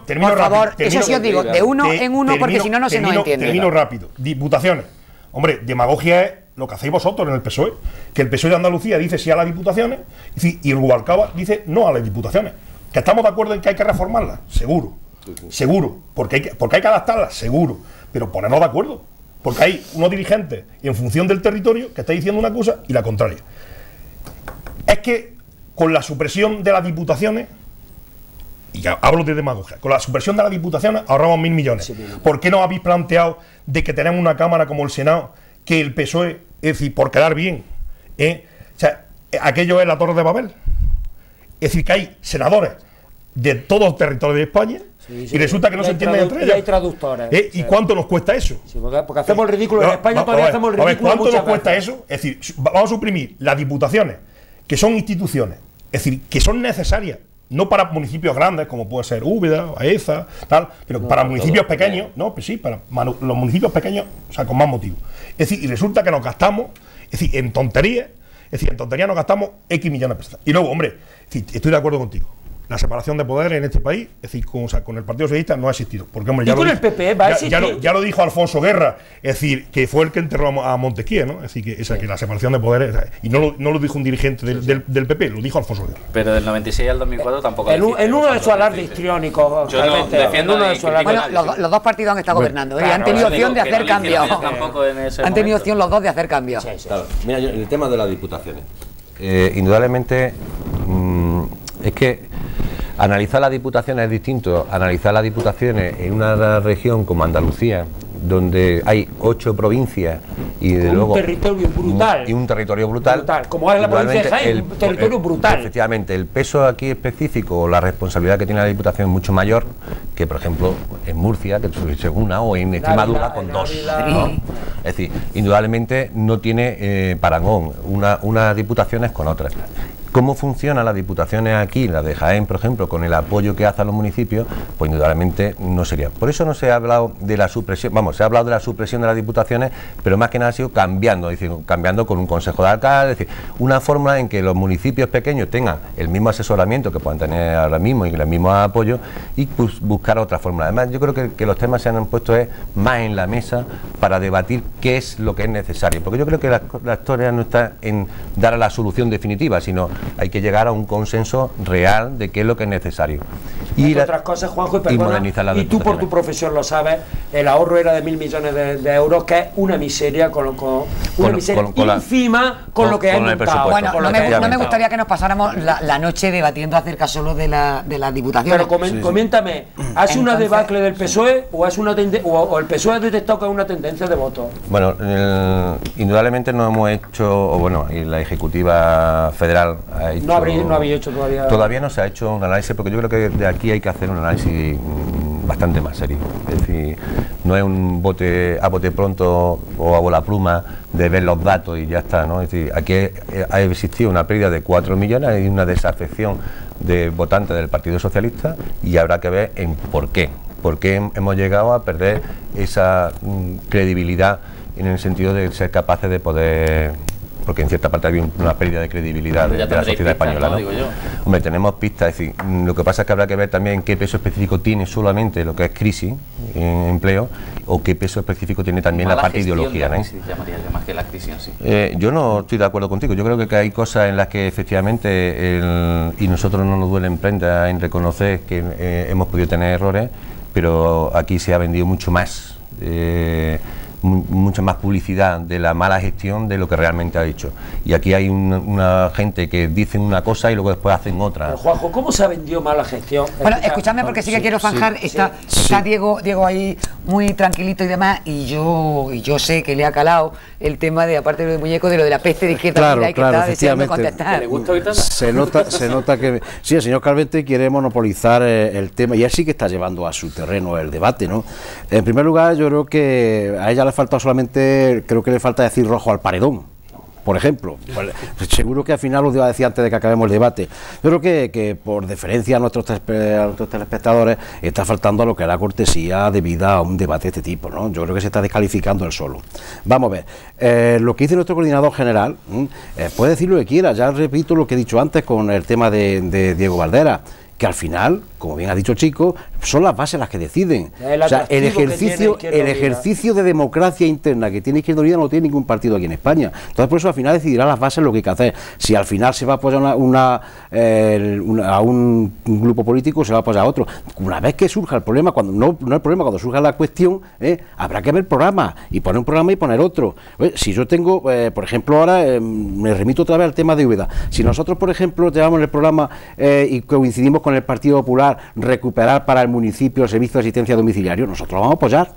termino por favor, eso sí os digo, de uno en uno, porque si no, no se nos entiende. Termino rápido. Diputaciones. Hombre, demagogia es lo que hacéis vosotros en el PSOE, que el PSOE de Andalucía dice sí a las diputaciones y el Rubalcaba dice no a las diputaciones. ¿Que estamos de acuerdo en que hay que reformarlas? Seguro. Seguro. Porque hay que adaptarlas, seguro. Pero ponernos de acuerdo. Porque hay unos dirigentes, en función del territorio, que está diciendo una cosa y la contraria. Es que con la supresión de las diputaciones, y ya hablo de demagogia, con la supresión de las diputaciones ahorramos 1.000 millones. ¿Por qué no habéis planteado de que tenemos una Cámara como el Senado, que el PSOE, es decir, por quedar bien, o sea, aquello es la Torre de Babel? Es decir, que hay senadores de todo el territorio de España, y resulta que no se entienden entre ellos. Y hay traductores. ¿Y cuánto nos cuesta eso? Sí, porque hacemos el ridículo en España, todavía hacemos el ridículo. ¿Cuánto nos cuesta eso? Es decir, vamos a suprimir las diputaciones, que son instituciones, es decir, que son necesarias, no para municipios grandes, como puede ser Úbeda, Baeza, tal, pero para municipios pequeños, no, pues sí, para los municipios pequeños, o sea, con más motivo. Es decir, y resulta que nos gastamos, es decir, en tonterías nos gastamos X millones de pesos. Y luego, hombre, estoy de acuerdo contigo. La separación de poderes en este país, es decir, con el Partido Socialista no ha existido. Porque, hombre, ya el PP va a existir. Ya lo dijo Alfonso Guerra, es decir, que fue el que enterró a Montesquieu, ¿no? Es decir, que la separación de poderes, y no lo dijo un dirigente del PP, lo dijo Alfonso Guerra. Pero del 96 al 2004 tampoco. En uno de esos alardes histriónicos. Yo no defiendo bueno, los dos partidos han estado gobernando, y han tenido opción de hacer cambios. Han tenido opción los dos de hacer cambios. Claro. Mira, el tema de las diputaciones. Indudablemente, es que analizar las diputaciones es distinto. Analizar las diputaciones en una región como Andalucía, donde hay 8 provincias y de luego un territorio brutal. Y un territorio brutal. Como es la provincia de Jaén, un territorio brutal. Efectivamente, el peso aquí específico o la responsabilidad que tiene la Diputación es mucho mayor que, por ejemplo, en Murcia, que es una, o en Extremadura con 2. ¿no? Es decir, indudablemente no tiene parangón unas diputaciones con otras. ¿Cómo funcionan las diputaciones aquí, la de Jaén, por ejemplo, con el apoyo que hace a los municipios? Pues indudablemente no sería. Por eso no se ha hablado de la supresión, se ha hablado de la supresión de las diputaciones, pero más que nada ha sido cambiando, es decir, cambiando con un consejo de alcaldes, es decir, una forma en que los municipios pequeños tengan el mismo asesoramiento que puedan tener ahora mismo y el mismo apoyo, y pues, buscar otra fórmula. Además, yo creo que los temas se han puesto más en la mesa para debatir qué es lo que es necesario, porque yo creo que la historia no está en dar la solución definitiva, sino hay que llegar a un consenso real de qué es lo que es necesario. Y otras cosas, Juanjo, y tú por tu profesión lo sabes, el ahorro era de 1.000 millones de euros, que es una miseria con lo que hay montado. Bueno, no me gustaría que nos pasáramos la noche debatiendo acerca solo de las diputaciones. Pero coméntame, ¿has una debacle del PSOE o el PSOE ha detectado que es una tendencia de voto? Bueno, indudablemente no hemos hecho, y la Ejecutiva Federal ha hecho, no había hecho todavía. Todavía no se ha hecho un análisis, porque yo creo que de aquí hay que hacer un análisis bastante más serio. Es decir, no es un a bote pronto o a bola pluma de ver los datos y ya está, ¿no? Es decir, aquí ha existido una pérdida de 4 millones y una desafección de votantes del Partido Socialista, y habrá que ver en por qué hemos llegado a perder esa credibilidad, en el sentido de ser capaces de poder, porque en cierta parte había una pérdida de credibilidad de la sociedad española, ¿no? Hombre, tenemos pistas, es decir, lo que pasa es que habrá que ver también qué peso específico tiene solamente lo que es crisis en empleo, o qué peso específico tiene también la parte ideología, ¿no? Más que la crisis en sí. Yo no estoy de acuerdo contigo. Yo creo que hay cosas en las que efectivamente, y nosotros no nos duele en prenda en reconocer que hemos podido tener errores, pero aquí se ha vendido mucho más mucha más publicidad de la mala gestión de lo que realmente ha hecho. Y aquí hay una gente que dicen una cosa y luego después hacen otra. Pero, Juanjo, ¿cómo se ha vendido mal la gestión? Bueno, escúchame porque sí que quiero zanjar. Está Diego ahí muy tranquilito y demás, y yo sé que le ha calado el tema de, aparte de muñeco, de lo de la peste de Izquierda Claro, Unida, y que claro, está deseando efectivamente. contestar. ¿Le gusta ahorita? Se nota que sí, el señor Calvente quiere monopolizar el tema, y él sí que está llevando a su terreno el debate, ¿no? En primer lugar, yo creo que a ella le falta solamente, creo que le falta decir rojo al paredón, por ejemplo. Pues seguro que al final os iba a decir antes de que acabemos el debate. Yo creo que por deferencia a nuestros telespectadores está faltando a lo que es la cortesía debida a un debate de este tipo, ¿no? Yo creo que se está descalificando el solo. Vamos a ver, lo que dice nuestro coordinador general, puede decir lo que quiera. Ya repito lo que he dicho antes con el tema de Diego Valdera, que al final, como bien ha dicho el chico, son las bases las que deciden. O sea, el ejercicio de democracia interna que tiene Izquierda Unida no lo tiene ningún partido aquí en España. Entonces, por eso al final decidirá las bases lo que hay que hacer. Si al final se va a apoyar a un grupo político, se va a apoyar a otro. Una vez que surja el problema, no el problema, cuando surja la cuestión, habrá que ver programas, y poner un programa y poner otro. Si yo tengo, por ejemplo, ahora me remito otra vez al tema de Úbeda. Si nosotros, por ejemplo, llevamos el programa y coincidimos con el Partido Popular, recuperar para el municipio el servicio de asistencia domiciliario, nosotros lo vamos a apoyar.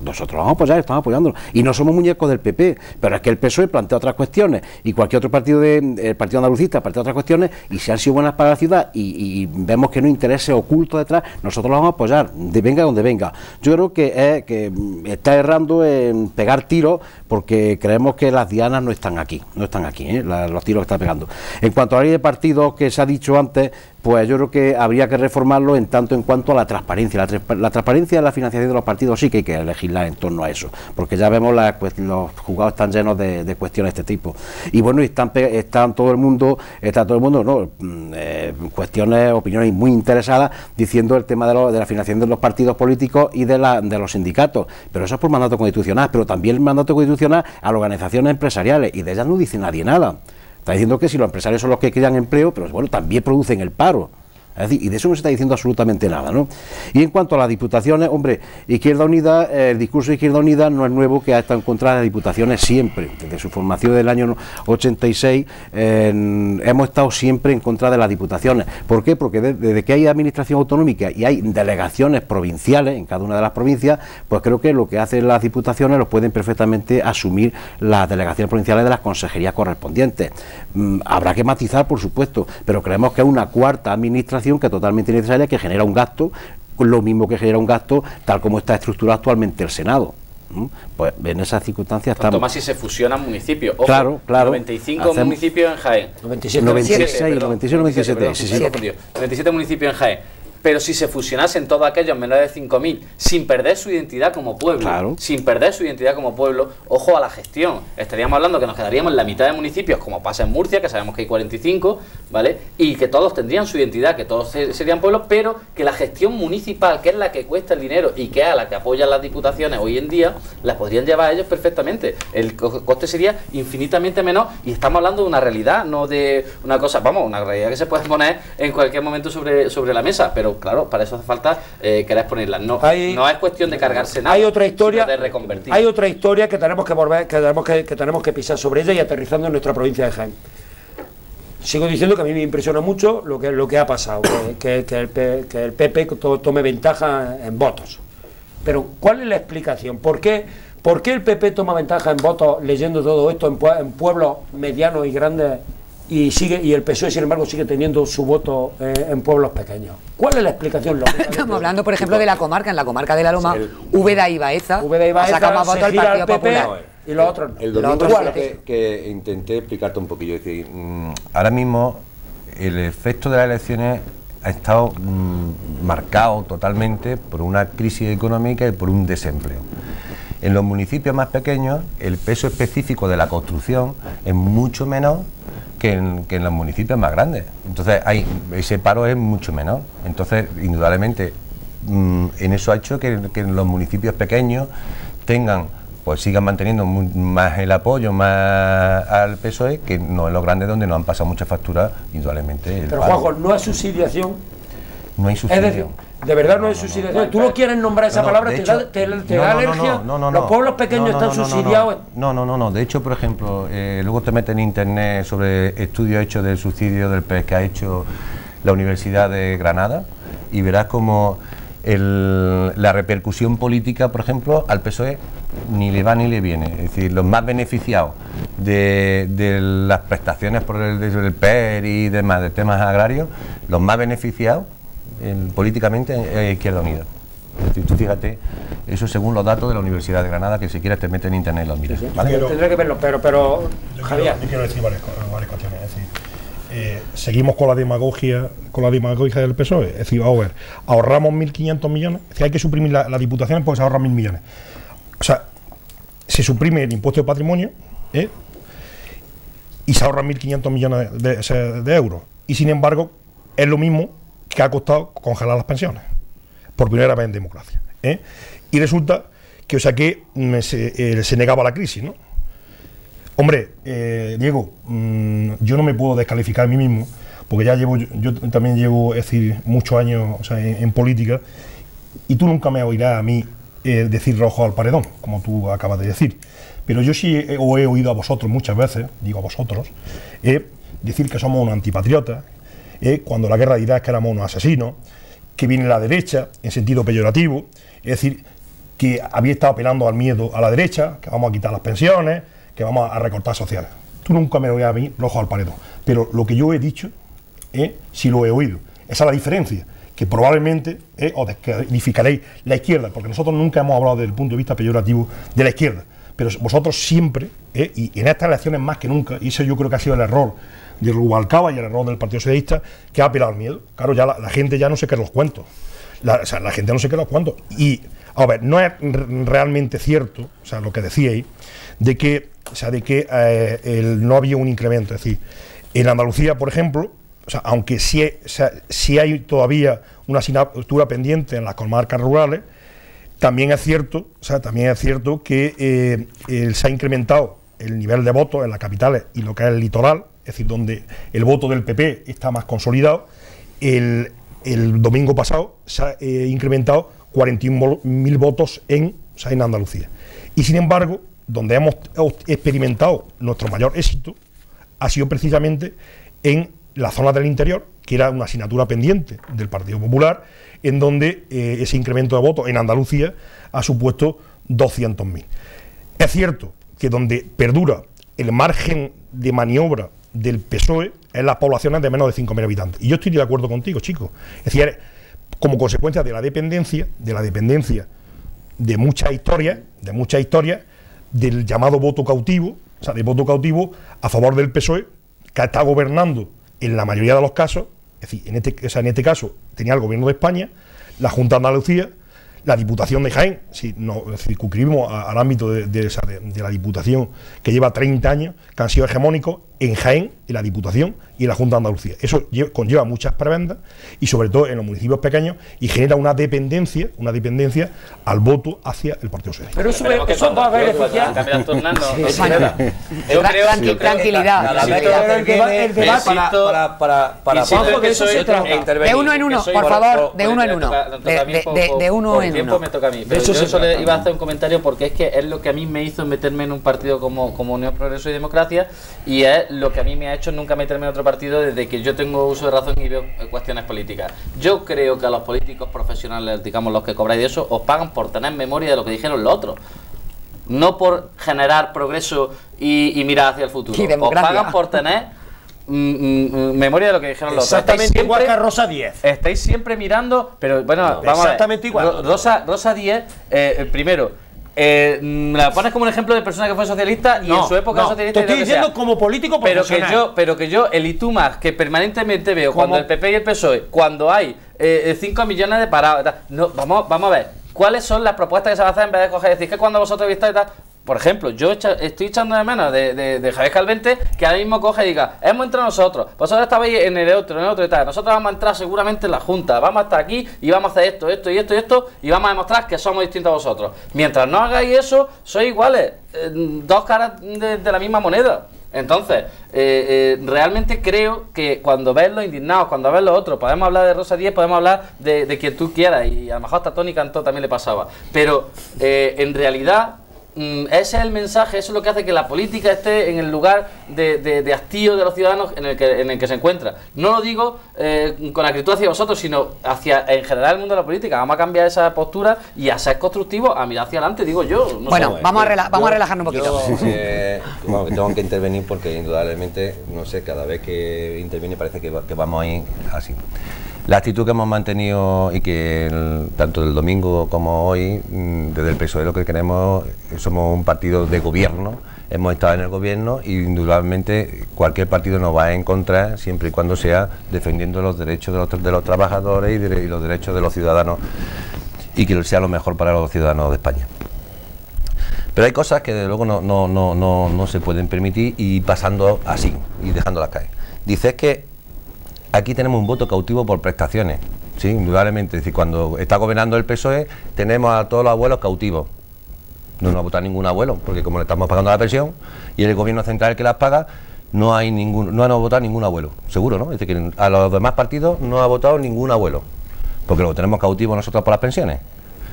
Nosotros vamos a apoyar, estamos apoyándolo. Y no somos muñecos del PP, pero es que el PSOE plantea otras cuestiones, y cualquier otro partido, el Partido Andalucista, plantea otras cuestiones, y si han sido buenas para la ciudad y vemos que no hay intereses ocultos detrás, nosotros lo vamos a apoyar, venga donde venga. Yo creo que está errando en pegar tiros, porque creemos que las dianas no están aquí, los tiros que está pegando. En cuanto a la ley de partidos que se ha dicho antes, pues yo creo que habría que reformarlo en tanto en cuanto a la transparencia. La transparencia de la financiación de los partidos sí que hay que legislar en torno a eso, porque ya vemos los juzgados están llenos de cuestiones de este tipo. Y bueno, está todo el mundo, cuestiones, opiniones muy interesadas diciendo el tema de la financiación de los partidos políticos y de los sindicatos, pero eso es por mandato constitucional, pero también el mandato constitucional a las organizaciones empresariales, y de ellas no dice nadie nada. Está diciendo que si los empresarios son los que crean empleo, pero bueno, también producen el paro. Es decir, y de eso no se está diciendo absolutamente nada, ¿no? Y en cuanto a las diputaciones, hombre, Izquierda Unida, el discurso de Izquierda Unida no es nuevo, que ha estado en contra de las diputaciones siempre. Desde su formación del año 86 hemos estado siempre en contra de las diputaciones. ¿Por qué? Porque desde que hay administración autonómica y hay delegaciones provinciales en cada una de las provincias, pues creo que lo que hacen las diputaciones lo pueden perfectamente asumir las delegaciones provinciales de las consejerías correspondientes. Habrá que matizar, por supuesto, pero creemos que es una cuarta administración que es totalmente innecesaria, que genera un gasto, lo mismo que genera un gasto tal como está estructurado actualmente el Senado. Pues en esas circunstancias estamos. Más si se fusionan municipios. Ojo, claro. 95 municipios en Jaén. 96, 97. Sí. 97 municipios en Jaén. Pero si se fusionasen todos aquellos menores de 5.000 sin perder su identidad como pueblo, ojo a la gestión. Estaríamos hablando que nos quedaríamos en la mitad de municipios, como pasa en Murcia, que sabemos que hay 45, ¿vale? Y que todos tendrían su identidad, que todos serían pueblos, pero que la gestión municipal, que es la que cuesta el dinero y que es a la que apoyan las diputaciones hoy en día, las podrían llevar ellos perfectamente. El coste sería infinitamente menor, y estamos hablando de una realidad, no de una cosa, una realidad que se puede poner en cualquier momento sobre la mesa, pero claro, para eso hace falta querer ponerlas. No es cuestión de cargarse nada. Hay otra historia, sino de reconvertir. Hay otra historia que tenemos que volver, que tenemos que pisar sobre ella, y aterrizando en nuestra provincia de Jaén. Sigo diciendo que a mí me impresiona mucho lo que ha pasado, que el PP tome ventaja en votos. Pero ¿cuál es la explicación? ¿Por qué el PP toma ventaja en votos leyendo todo esto en pueblos medianos y grandes, y el PSOE, sin embargo, sigue teniendo su voto en pueblos pequeños? ¿Cuál es la explicación lógica? Estamos hablando, por ejemplo, de la comarca. En la comarca de la Loma, Úbeda y Baeza saca más votos al Partido Popular. Y los otros no. El domingo que intenté explicarte un poquillo, es decir, ahora mismo el efecto de las elecciones ha estado marcado totalmente por una crisis económica y por un desempleo. En los municipios más pequeños, el peso específico de la construcción es mucho menor que en los municipios más grandes. Entonces ese paro es mucho menor. Entonces, indudablemente, en eso ha hecho que en los municipios pequeños sigan manteniendo más el apoyo más al PSOE, que no en los grandes, donde nos han pasado muchas facturas, indudablemente. Pero Juanjo, no hay subsidiación. No hay subsidiación. Es decir, De verdad no es subsidiación. Tú no quieres nombrar esa palabra, de te hecho, da alergia. Los pueblos pequeños están subsidiados. No. De hecho, por ejemplo, luego te metes en internet sobre estudios hechos del subsidio del PES que ha hecho la Universidad de Granada y verás como la repercusión política, por ejemplo, al PSOE ni le va ni le viene. Es decir, los más beneficiados de las prestaciones por el PER y demás, de temas agrarios, los más beneficiados políticamente es Izquierda Unida. Es decir, tú fíjate, eso según los datos de la Universidad de Granada, que si quieres te meten en internet y los miras. ¿Vale? Tendré que verlo, pero Javier. Yo quiero decir varias cuestiones. Es decir, seguimos con la demagogia del PSOE. Es decir, vamos a ver, ahorramos 1.500 millones. Es decir, hay que suprimir las diputaciones porque se ahorran 1.000 millones. O sea, se suprime el impuesto de patrimonio y se ahorran 1.500 millones de euros. Y sin embargo, es lo mismo que ha costado congelar las pensiones por primera vez en democracia. Y resulta que, se negaba la crisis, ¿no? Hombre, Diego, yo no me puedo descalificar a mí mismo, porque yo también llevo, es decir, muchos años en política, y tú nunca me oirás a mí decir rojo al paredón, como tú acabas de decir. Pero yo sí he oído a vosotros muchas veces, digo a vosotros, decir que somos unos antipatriotas, cuando la guerra dirá que éramos unos asesinos, que viene la derecha en sentido peyorativo, es decir, que había estado apelando al miedo a la derecha, que vamos a quitar las pensiones, que vamos a recortar sociales. Tú nunca me oirás a mí rojo al paredón, pero lo que yo he dicho, sí lo he oído. Esa es la diferencia, que probablemente os descalificaréis la izquierda, porque nosotros nunca hemos hablado desde el punto de vista peyorativo de la izquierda, pero vosotros siempre, y en estas elecciones más que nunca, y eso yo creo que ha sido el error de Rubalcaba y el error del Partido Socialista, que ha apelado al miedo. Claro, ya la gente ya no se cree los cuentos. La gente no se cree los cuentos. Y, a ver, no es realmente cierto, lo que decíais, de que no había un incremento. Es decir, en Andalucía, por ejemplo, aunque sí hay todavía una asignatura pendiente en las comarcas rurales, también es cierto, que se ha incrementado el nivel de votos en las capitales y lo que es el litoral, es decir, donde el voto del PP está más consolidado. El domingo pasado se ha incrementado 41.000 votos en Andalucía. Y sin embargo, donde hemos experimentado nuestro mayor éxito ha sido precisamente en la zona del interior, que era una asignatura pendiente del Partido Popular, en donde ese incremento de votos en Andalucía ha supuesto 200.000. Es cierto que donde perdura el margen de maniobra del PSOE en las poblaciones de menos de 5.000 habitantes. Y yo estoy de acuerdo contigo, chicos. Es decir, como consecuencia de la dependencia de muchas historias, del llamado voto cautivo, de voto cautivo a favor del PSOE, que está gobernando en la mayoría de los casos. Es decir, en este caso tenía el Gobierno de España, la Junta de Andalucía, la Diputación de Jaén, si nos circunscribimos al ámbito de la Diputación, que lleva 30 años, que han sido hegemónicos en Jaén, en la Diputación y en la Junta de Andalucía. Eso conlleva muchas prebendas y sobre todo en los municipios pequeños, y genera una dependencia al voto hacia el Partido Socialista. Pero eso va a beneficiar. Tranquilidad. El debate para abajo de eso se trata. De uno en uno, por favor, de uno en uno. De uno en tiempo me toca a mí. Pero yo solo iba a hacer un comentario porque es que es lo que a mí me hizo meterme en un partido como Unión Progreso y Democracia, y es lo que a mí me ha hecho nunca meterme en otro partido desde que yo tengo uso de razón y veo cuestiones políticas. Yo creo que a los políticos profesionales, digamos los que cobráis de eso, os pagan por tener memoria de lo que dijeron los otros, no por generar progreso y mirar hacia el futuro. Os pagan por tener memoria de lo que dijeron los otros. Exactamente igual que Rosa Díez. Estáis siempre mirando, pero bueno, vamos exactamente a ver. igual. Rosa Díez, primero, la pones como un ejemplo de persona que fue socialista y en su época socialista. Te estoy diciendo como político profesional. Pero que yo, el ITUMAS, que permanentemente veo cuando el PP y el PSOE, cuando hay 5 millones de parados, no, vamos a ver cuáles son las propuestas que se van a hacer en vez de coger y decir que cuando vosotros vistáis tal. Por ejemplo, yo estoy echando de menos de Javier Calvente, que ahora mismo coge y diga, hemos entrado nosotros, vosotros estabais en el otro y tal, nosotros vamos a entrar seguramente en la Junta, vamos a estar aquí y vamos a hacer esto y vamos a demostrar que somos distintos a vosotros. Mientras no hagáis eso, sois iguales, dos caras de la misma moneda. Entonces, realmente creo que cuando ves los indignados, cuando ves los otros, podemos hablar de Rosa Díez, podemos hablar de quien tú quieras, y a lo mejor hasta Tony Cantó también le pasaba, pero en realidad ese es el mensaje, eso es lo que hace que la política esté en el lugar de hastío de los ciudadanos en el que se encuentra. No lo digo con acritud hacia vosotros, sino hacia en general el mundo de la política. Vamos a cambiar esa postura y a ser constructivos, a mirar hacia adelante, digo yo. No bueno, sé. vamos a relajarnos un poquito. Bueno, tengo que intervenir porque indudablemente, no sé, cada vez que interviene parece que vamos a ir así. La actitud que hemos mantenido y que tanto el domingo como hoy, desde el PSOE lo que queremos, somos un partido de gobierno, hemos estado en el gobierno y indudablemente cualquier partido nos va a encontrar siempre y cuando sea defendiendo los derechos de los trabajadores y los derechos de los ciudadanos y que sea lo mejor para los ciudadanos de España. Pero hay cosas que desde luego no se pueden permitir y pasando así y dejándolas caer. Dices que aquí tenemos un voto cautivo por prestaciones, sí, indudablemente. Es decir, cuando está gobernando el PSOE, tenemos a todos los abuelos cautivos. No nos ha votado ningún abuelo, porque como le estamos pagando la pensión y el gobierno central el que las paga, no ha votado ningún abuelo, seguro, ¿no? Es decir, que a los demás partidos no ha votado ningún abuelo, porque lo tenemos cautivo nosotros por las pensiones.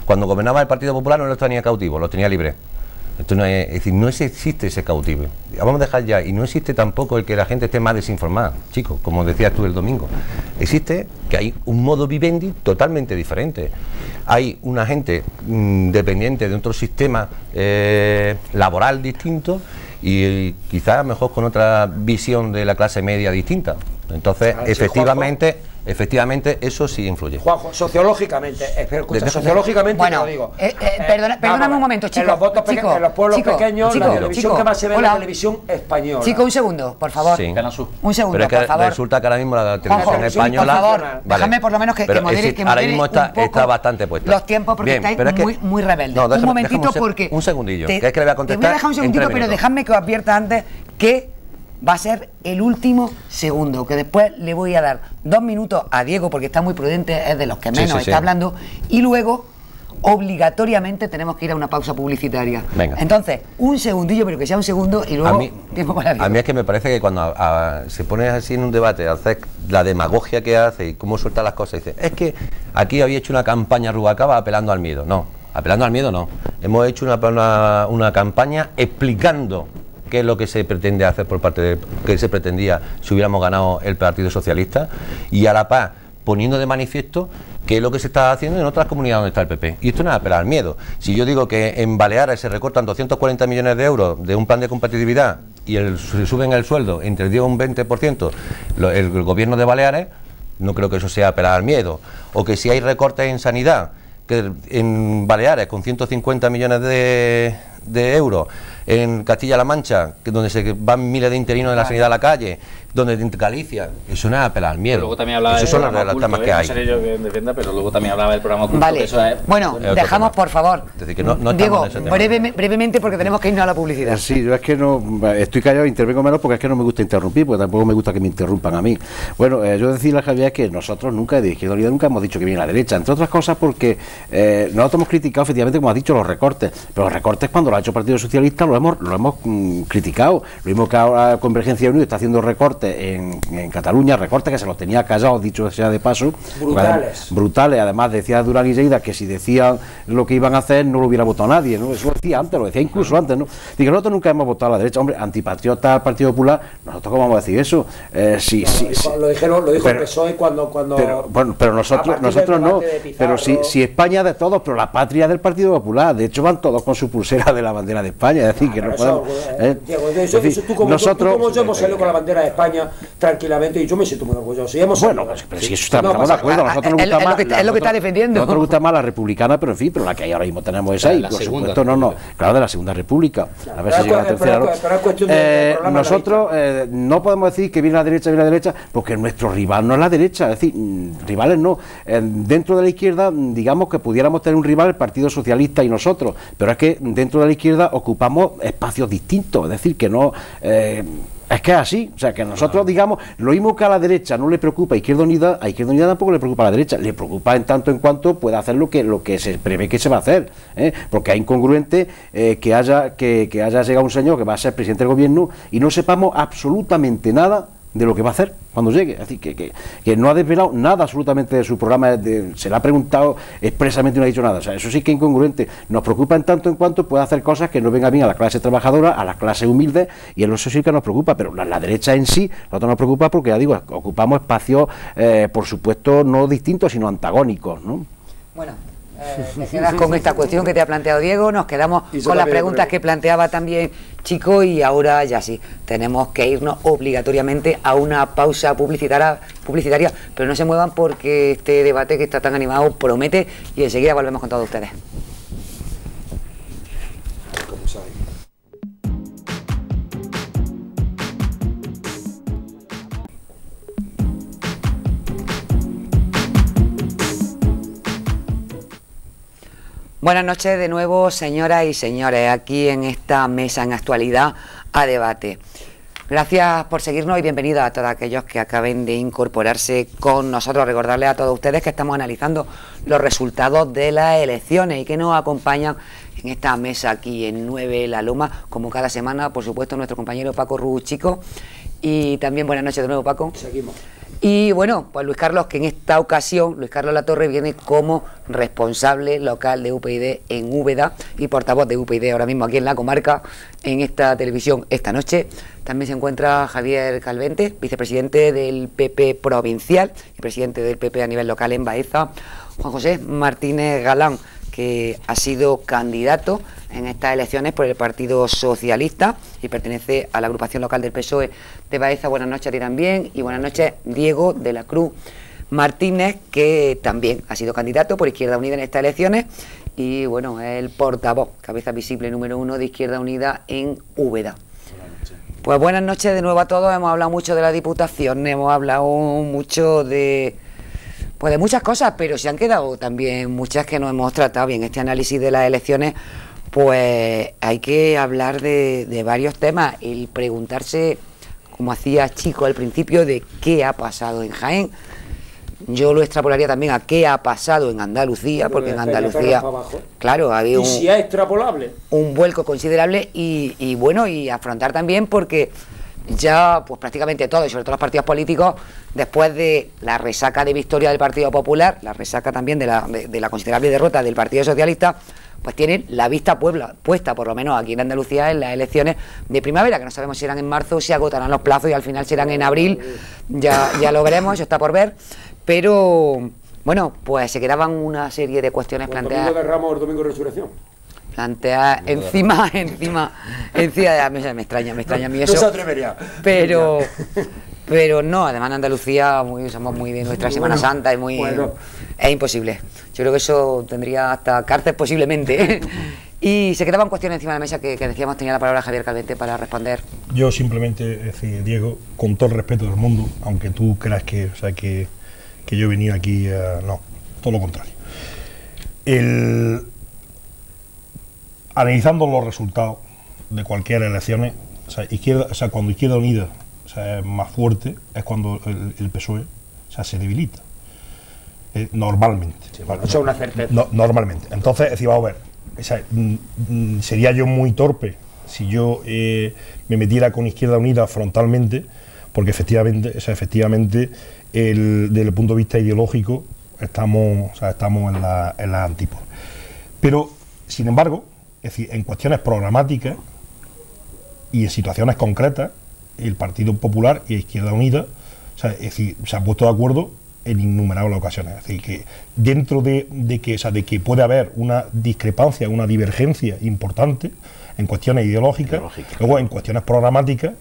Cuando gobernaba el Partido Popular no los tenía cautivos, los tenía libres. Esto no es decir, no existe ese cautivo. Vamos a dejar ya, y no existe tampoco el que la gente esté más desinformada, chicos, como decías tú el domingo. Existe que hay un modo vivendi totalmente diferente. Hay una gente dependiente de otro sistema laboral distinto y quizás mejor con otra visión de la clase media distinta. Entonces, efectivamente, eso sí influye. Juanjo, sociológicamente, sociológicamente bueno, te lo digo. Perdóname un momento, chicos. En los votos en los pueblos pequeños, la televisión que más se ve es la televisión española. Chico, un segundo, por favor. Sí. Un segundo, pero es que por favor. Resulta que ahora mismo la televisión Juanjo, española... por favor, vale, déjame por lo menos que modere ahora mismo está bastante puesta. Los tiempos, porque bien, estáis muy rebeldes. No, un momentito, porque... Un segundillo, que es que le voy a contestar. Te voy a dejar un segundito, pero dejadme que os advierta antes que va a ser el último segundo, que después le voy a dar 2 minutos a Diego, porque está muy prudente, es de los que menos está hablando, y luego obligatoriamente tenemos que ir a una pausa publicitaria. Venga. Entonces, un segundillo, pero que sea un segundo, y luego tiempo para Diego. A mí es que me parece que cuando se pone así en un debate, hacer la demagogia que hace y cómo suelta las cosas, dice, es que aquí había hecho una campaña Rubalcaba apelando al miedo. No, apelando al miedo no. Hemos hecho una campaña explicando qué es lo que se pretende hacer por parte de que se pretendía si hubiéramos ganado el Partido Socialista, y a la paz poniendo de manifiesto qué es lo que se está haciendo en otras comunidades donde está el PP. Y esto no es apelar al miedo. Si yo digo que en Baleares se recortan 240 millones de euros de un plan de competitividad y se suben el sueldo entre el 10 y un 20% el gobierno de Baleares, no creo que eso sea apelar al miedo. O que si hay recortes en sanidad, que en Baleares con 150 millones de euros, en Castilla-La Mancha, donde se van miles de interinos de la sanidad a la calle, donde en Galicia, eso no es apelar al miedo. Pero luego también hablaba Esos son los temas que hay. No seré yo que defienda, pero luego también hablaba del programa oculto. Vale, que eso es, bueno, dejamos por favor. Es decir, que no Diego, estamos en ese tema. brevemente, porque tenemos que irnos a la publicidad. Sí, yo es que no estoy callado, intervengo menos porque es que no me gusta interrumpir, porque tampoco me gusta que me interrumpan a mí. Bueno, yo decirle a Javier que nosotros nunca, de Izquierda Unida, nunca hemos dicho que viene la derecha, entre otras cosas porque nosotros hemos criticado efectivamente, como ha dicho, los recortes, pero los recortes cuando lo ha hecho el Partido Socialista lo hemos criticado. Lo mismo que ahora Convergencia Unida está haciendo recortes en Cataluña, recortes que se los tenía callados, dicho sea de paso, brutales. Además decía Durán y Lleida que si decían lo que iban a hacer no lo hubiera votado nadie, ¿no? Eso lo decía antes, lo decía incluso antes, ¿no? Digo, nosotros nunca hemos votado a la derecha, hombre, antipatriota al Partido Popular, nosotros cómo vamos a decir eso. Lo dijo el PSOE cuando pero nosotros no, pero si España de todos, pero la patria del Partido Popular, de hecho van todos con su pulsera de la bandera de España, es decir, que no podemos... Diego, tú como yo hemos salido con la bandera de España tranquilamente y yo me siento muy orgulloso. Bueno, pero si eso estamos de acuerdo, nosotros nos gusta más, es lo que está defendiendo. Nosotros nos gusta más la republicana, pero en fin, pero la que hay ahora mismo tenemos esa y por supuesto claro, de la Segunda República. A ver si llega a la tercera. Nosotros no podemos decir que viene la derecha, porque nuestro rival no es la derecha, es decir, rivales no. Dentro de la izquierda, digamos que pudiéramos tener un rival, el Partido Socialista y nosotros, pero es que dentro de la izquierda ocupamos espacios distintos, es decir, que no... Es que es así, o sea, que nosotros digamos, lo mismo que a la derecha no le preocupa a Izquierda Unida tampoco le preocupa a la derecha, le preocupa en tanto en cuanto pueda hacer lo que se prevé que se va a hacer, porque es incongruente que haya llegado un señor que va a ser presidente del gobierno y no sepamos absolutamente nada de lo que va a hacer cuando llegue, es decir, que no ha desvelado nada absolutamente de su programa, se le ha preguntado expresamente y no ha dicho nada, o sea, eso sí que es incongruente, nos preocupa en tanto en cuanto pueda hacer cosas que no vengan bien a la clase trabajadora, a la clase humilde, y eso sí que nos preocupa, pero la derecha en sí, nosotros nos preocupa porque, ya digo, ocupamos espacios, por supuesto, no distintos, sino antagónicos, ¿no? Bueno, te quedas con esta cuestión que te ha planteado Diego, nos quedamos con las preguntas que planteaba también Chico y ahora ya sí, tenemos que irnos obligatoriamente a una pausa publicitaria, pero no se muevan porque este debate que está tan animado promete y enseguida volvemos con todos ustedes. Buenas noches de nuevo, señoras y señores, aquí en esta mesa en Actualidad a Debate. Gracias por seguirnos y bienvenidos a todos aquellos que acaben de incorporarse con nosotros. Recordarles a todos ustedes que estamos analizando los resultados de las elecciones y que nos acompañan en esta mesa aquí en 9 La Loma, como cada semana, por supuesto, nuestro compañero Paco Rubio Chico. Y también buenas noches de nuevo, Paco. Seguimos. Y bueno, pues Luis Carlos, que en esta ocasión, Luis Carlos Latorre viene como responsable local de UPyD en Úbeda y portavoz de UPyD ahora mismo aquí en la comarca, en esta televisión esta noche. También se encuentra Javier Calvente, vicepresidente del PP provincial y presidente del PP a nivel local en Baeza. Juan José Martínez Galán, que ha sido candidato en estas elecciones por el Partido Socialista y pertenece a la agrupación local del PSOE de Baeza. Buenas noches a ti también y buenas noches Diego de la Cruz Martínez, que también ha sido candidato por Izquierda Unida en estas elecciones y bueno, es el portavoz, cabeza visible número 1 de Izquierda Unida en Úbeda. Pues buenas noches de nuevo a todos. Hemos hablado mucho de la Diputación, hemos hablado mucho de muchas cosas, pero se han quedado también muchas que no hemos tratado. Bien, este análisis de las elecciones, pues hay que hablar de varios temas. El preguntarse, como hacía Chico al principio, de qué ha pasado en Jaén. Yo lo extrapolaría también a qué ha pasado en Andalucía, porque en Andalucía, claro, había ¿Y si es extrapolable? Un vuelco considerable y bueno, y afrontar también porque ya pues prácticamente todos, y sobre todo los partidos políticos, después de la resaca de victoria del Partido Popular, la resaca también de la considerable derrota del Partido Socialista, pues tienen la vista puesta, por lo menos aquí en Andalucía, en las elecciones de primavera, que no sabemos si serán en marzo o si agotarán los plazos y al final serán en abril, ya lo veremos, eso está por ver, pero bueno, pues se quedaban una serie de cuestiones planteadas. ¿El domingo de Ramos o el domingo de Resurrección? Plantea encima me extraña a mí eso. No se atrevería. Pero no, además en Andalucía somos muy de nuestra Semana Santa y es imposible. Yo creo que eso tendría hasta cárcel posiblemente. Y se quedaban cuestiones encima de la mesa que decíamos. Tenía la palabra Javier Calvente para responder. Yo simplemente, decir, Diego, con todo el respeto del mundo, aunque tú creas que yo he venido aquí, no, todo lo contrario. Analizando los resultados de cualquier elecciones, cuando Izquierda Unida es más fuerte, es cuando el PSOE se debilita. Normalmente. Sí, bueno, eso es una certeza. Normalmente. Entonces, vamos a ver, sería yo muy torpe si yo me metiera con Izquierda Unida frontalmente, porque efectivamente desde el punto de vista ideológico estamos en la antípoda. Pero, sin embargo, es decir, en cuestiones programáticas y en situaciones concretas, el Partido Popular y Izquierda Unida se han puesto de acuerdo en innumerables ocasiones. Es decir, que dentro de que puede haber una discrepancia, una divergencia importante en cuestiones ideológicas, luego en cuestiones programáticas,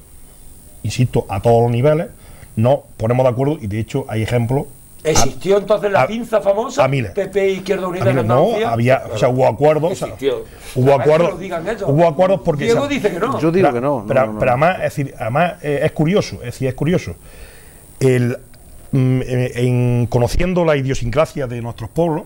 insisto, a todos los niveles, nos ponemos de acuerdo y de hecho hay ejemplos. ¿Existió entonces la pinza famosa? PP e Izquierda Unida en Andalucía. No, había, hubo acuerdos. Hubo acuerdos porque. Diego dice que no. Yo digo que no. Pero además, es curioso. Conociendo la idiosincrasia de nuestros pueblos,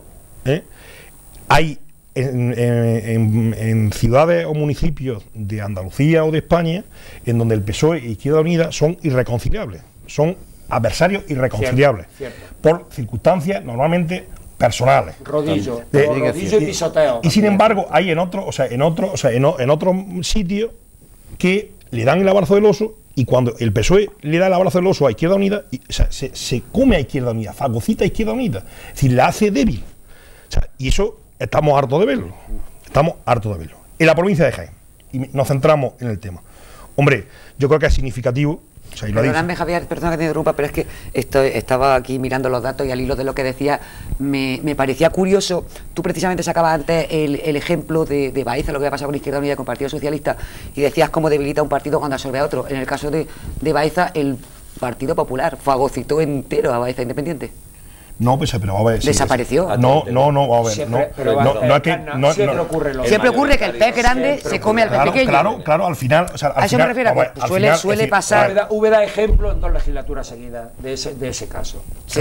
hay en ciudades o municipios de Andalucía o de España, en donde el PSOE e Izquierda Unida son irreconciliables, son adversarios irreconciliables, Cierto. por circunstancias normalmente personales. Rodillo y pisoteo. Y sin embargo, hay en otros sitios que le dan el abrazo del oso, y cuando el PSOE le da el abrazo del oso a Izquierda Unida, se come a Izquierda Unida, fagocita a Izquierda Unida, es decir, la hace débil. O sea, y eso estamos hartos de verlo. Estamos hartos de verlo. En la provincia de Jaén, y nos centramos en el tema. Hombre, yo creo que es significativo. O sea, Perdóname, Javier, perdona que te interrumpa, pero es que estaba aquí mirando los datos y al hilo de lo que decía me parecía curioso. Tú precisamente sacabas antes el ejemplo de Baeza, lo que ha pasado con Izquierda Unida y con Partido Socialista, y decías cómo debilita un partido cuando absorbe a otro. En el caso de Baeza, el Partido Popular fagocitó entero a Baeza Independiente. No, pues, pero a ver, desapareció. No, a ver, siempre, siempre ocurre lo siempre ocurre que el pez grande se come al pez pequeño. Claro, al final, o sea, a eso me refiero, suele pasar. Hubiera ejemplo en 2 legislaturas seguidas de ese caso. Sí,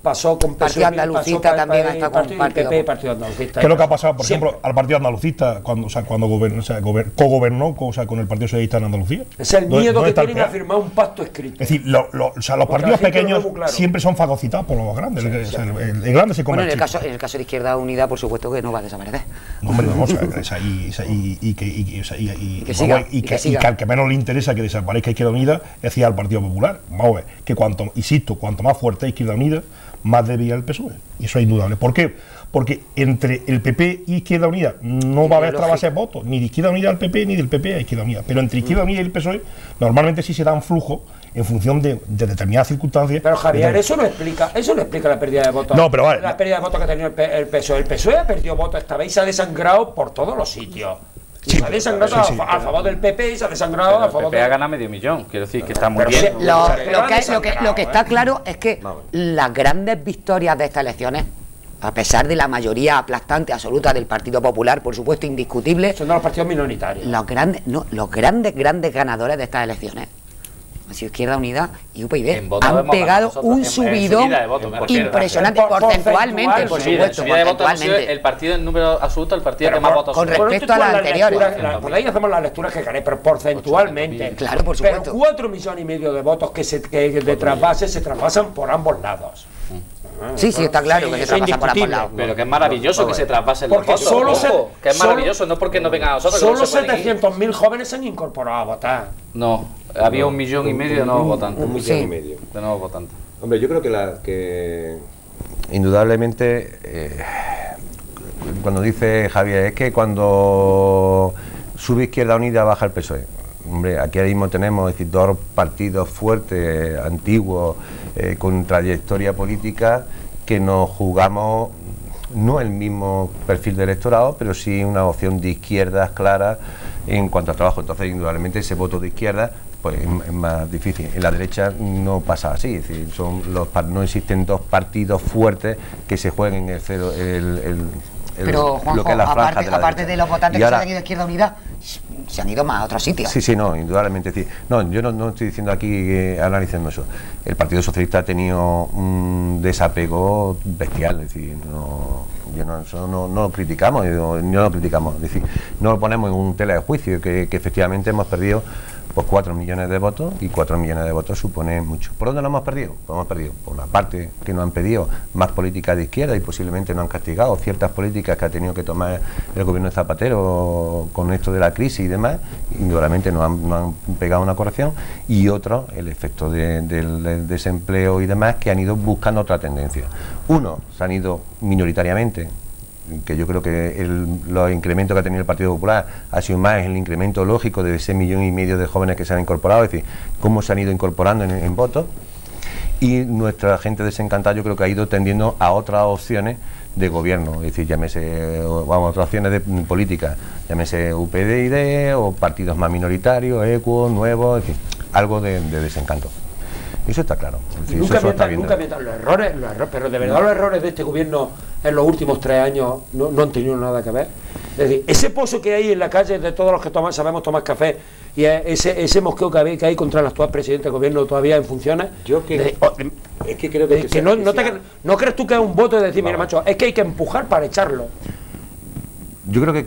pasó con Partido Andalucista, también hasta con Partido Andalucista. ¿Qué es lo que ha pasado, por ejemplo, al Partido Andalucista cuando cogobernó con el Partido Socialista en Andalucía? Es el miedo que tienen a firmar un pacto escrito. Es decir, los partidos pequeños siempre son fagocitados por los grandes. El grande se come. Bueno, en el caso de Izquierda Unida, por supuesto que no va a desaparecer. Hombre, vamos a ver, y que al que menos le interesa que desaparezca Izquierda Unida es decir, al Partido Popular. Vamos a ver, que cuanto más fuerte es Izquierda Unida, más débil el PSOE. Y eso es indudable. ¿Por qué? Porque entre el PP y Izquierda Unida no va a haber trabas de votos, ni de Izquierda Unida al PP, ni del PP a Izquierda Unida. Pero entre Izquierda Unida y el PSOE, normalmente sí se dan flujos en función de determinadas circunstancias. Pero Javier, eso no explica la pérdida de votos. No, pero vale. La pérdida de votos que ha tenido el PSOE. El PSOE ha perdido votos esta vez y se ha desangrado por todos los sitios. Sí, se ha desangrado a favor del PP y se ha desangrado a favor del PP. Ha ganado $500.000, quiero decir que está muy bien. Lo que está claro es que las grandes victorias de estas elecciones, a pesar de la mayoría aplastante absoluta del Partido Popular, por supuesto indiscutible, son de los partidos minoritarios. Los grandes ganadores de estas elecciones han sido Izquierda Unida y UPyD. Han pegado un subidón impresionante porcentualmente, por supuesto. El partido en número absoluto, el partido que más votos. Con respecto a las anteriores. Podéis hacemos las lecturas que queréis, pero porcentualmente. Claro, por supuesto. Pero 4,5 millones de votos que de trasvase se trasvasan por ambos lados. Sí, está claro que se traspasan por ambos lados. Pero que es maravilloso que se traspasen los votos. Que es maravilloso, no porque no vengan a nosotros. Solo 700.000 jóvenes se han incorporado a votar. No, había 1,5 millones de nuevos votantes. 1,5 millones de nuevos votantes. Hombre, yo creo que indudablemente, cuando dice Javier, es que cuando sube Izquierda Unida baja el PSOE. Hombre, aquí ahora mismo tenemos, es decir, 2 partidos fuertes, antiguos, con trayectoria política, que nos jugamos no el mismo perfil de electorado, pero sí una opción de izquierdas clara en cuanto a trabajo. Entonces, indudablemente, ese voto de izquierda pues es más difícil. En la derecha no pasa así, es decir, no existen 2 partidos fuertes que se jueguen pero Juanjo, lo que es la franja aparte de los votantes que se han ido a Izquierda Unida, se han ido más a otros sitios. Sí, no, indudablemente. Es decir, yo no estoy diciendo aquí analizando eso. El Partido Socialista ha tenido un desapego bestial, es decir, no lo criticamos, es decir, no lo ponemos en un tela de juicio, que efectivamente hemos perdido pues 4 millones de votos, y 4 millones de votos supone mucho. ¿Por dónde lo hemos perdido? Pues hemos perdido por la parte que nos han pedido más políticas de izquierda y posiblemente nos han castigado ciertas políticas que ha tenido que tomar el gobierno de Zapatero con esto de la crisis y demás. Indudablemente nos han pegado una corrección, y otro, el efecto del desempleo y demás, que han ido buscando otra tendencia. Uno, se han ido minoritariamente, que yo creo que los incrementos que ha tenido el Partido Popular ha sido más el incremento lógico de ese 1,5 millones de jóvenes que se han incorporado, es decir, cómo se han ido incorporando en votos, y nuestra gente desencantada yo creo que ha ido tendiendo a otras opciones de gobierno, es decir, llámese otras opciones de política, llámese UPyD o partidos más minoritarios, ECUO, nuevos, es decir, algo de desencanto. Eso está claro. Sí, nunca mientan los errores, pero de verdad los errores de este gobierno en los últimos 3 años no han tenido nada que ver. Es decir, ese pozo que hay en la calle de todos los que sabemos tomar café, y ese mosqueo que hay contra el actual presidente del gobierno todavía en funciones. Es que creo que no crees tú que es un voto de decir, mira, macho, es que hay que empujar para echarlo. Yo creo que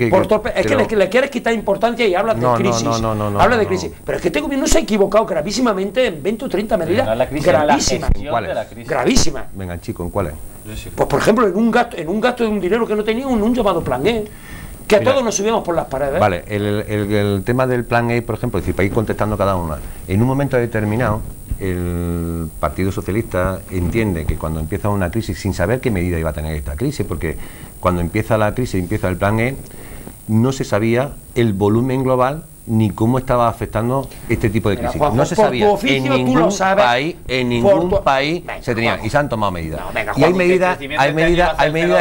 es que le quieres quitar importancia y hablas de crisis. Hablas de crisis. Pero es que este gobierno se ha equivocado gravísimamente en 20 o 30 medidas gravísimas. Gravísimas. Venga, chico, ¿en cuáles? Pues por ejemplo, en un gasto de un dinero que no tenía un llamado plan E. Que a todos nos subíamos por las paredes. Vale, el tema del plan E, por ejemplo, es decir, para ir contestando cada una, en un momento determinado, el Partido Socialista entiende que cuando empieza una crisis, sin saber qué medida iba a tener esta crisis, porque cuando empieza la crisis, empieza el plan E, no se sabía el volumen global ni cómo estaba afectando este tipo de crisis. No se sabía. En ningún país se tenía, y se han tomado medidas. Y hay medidas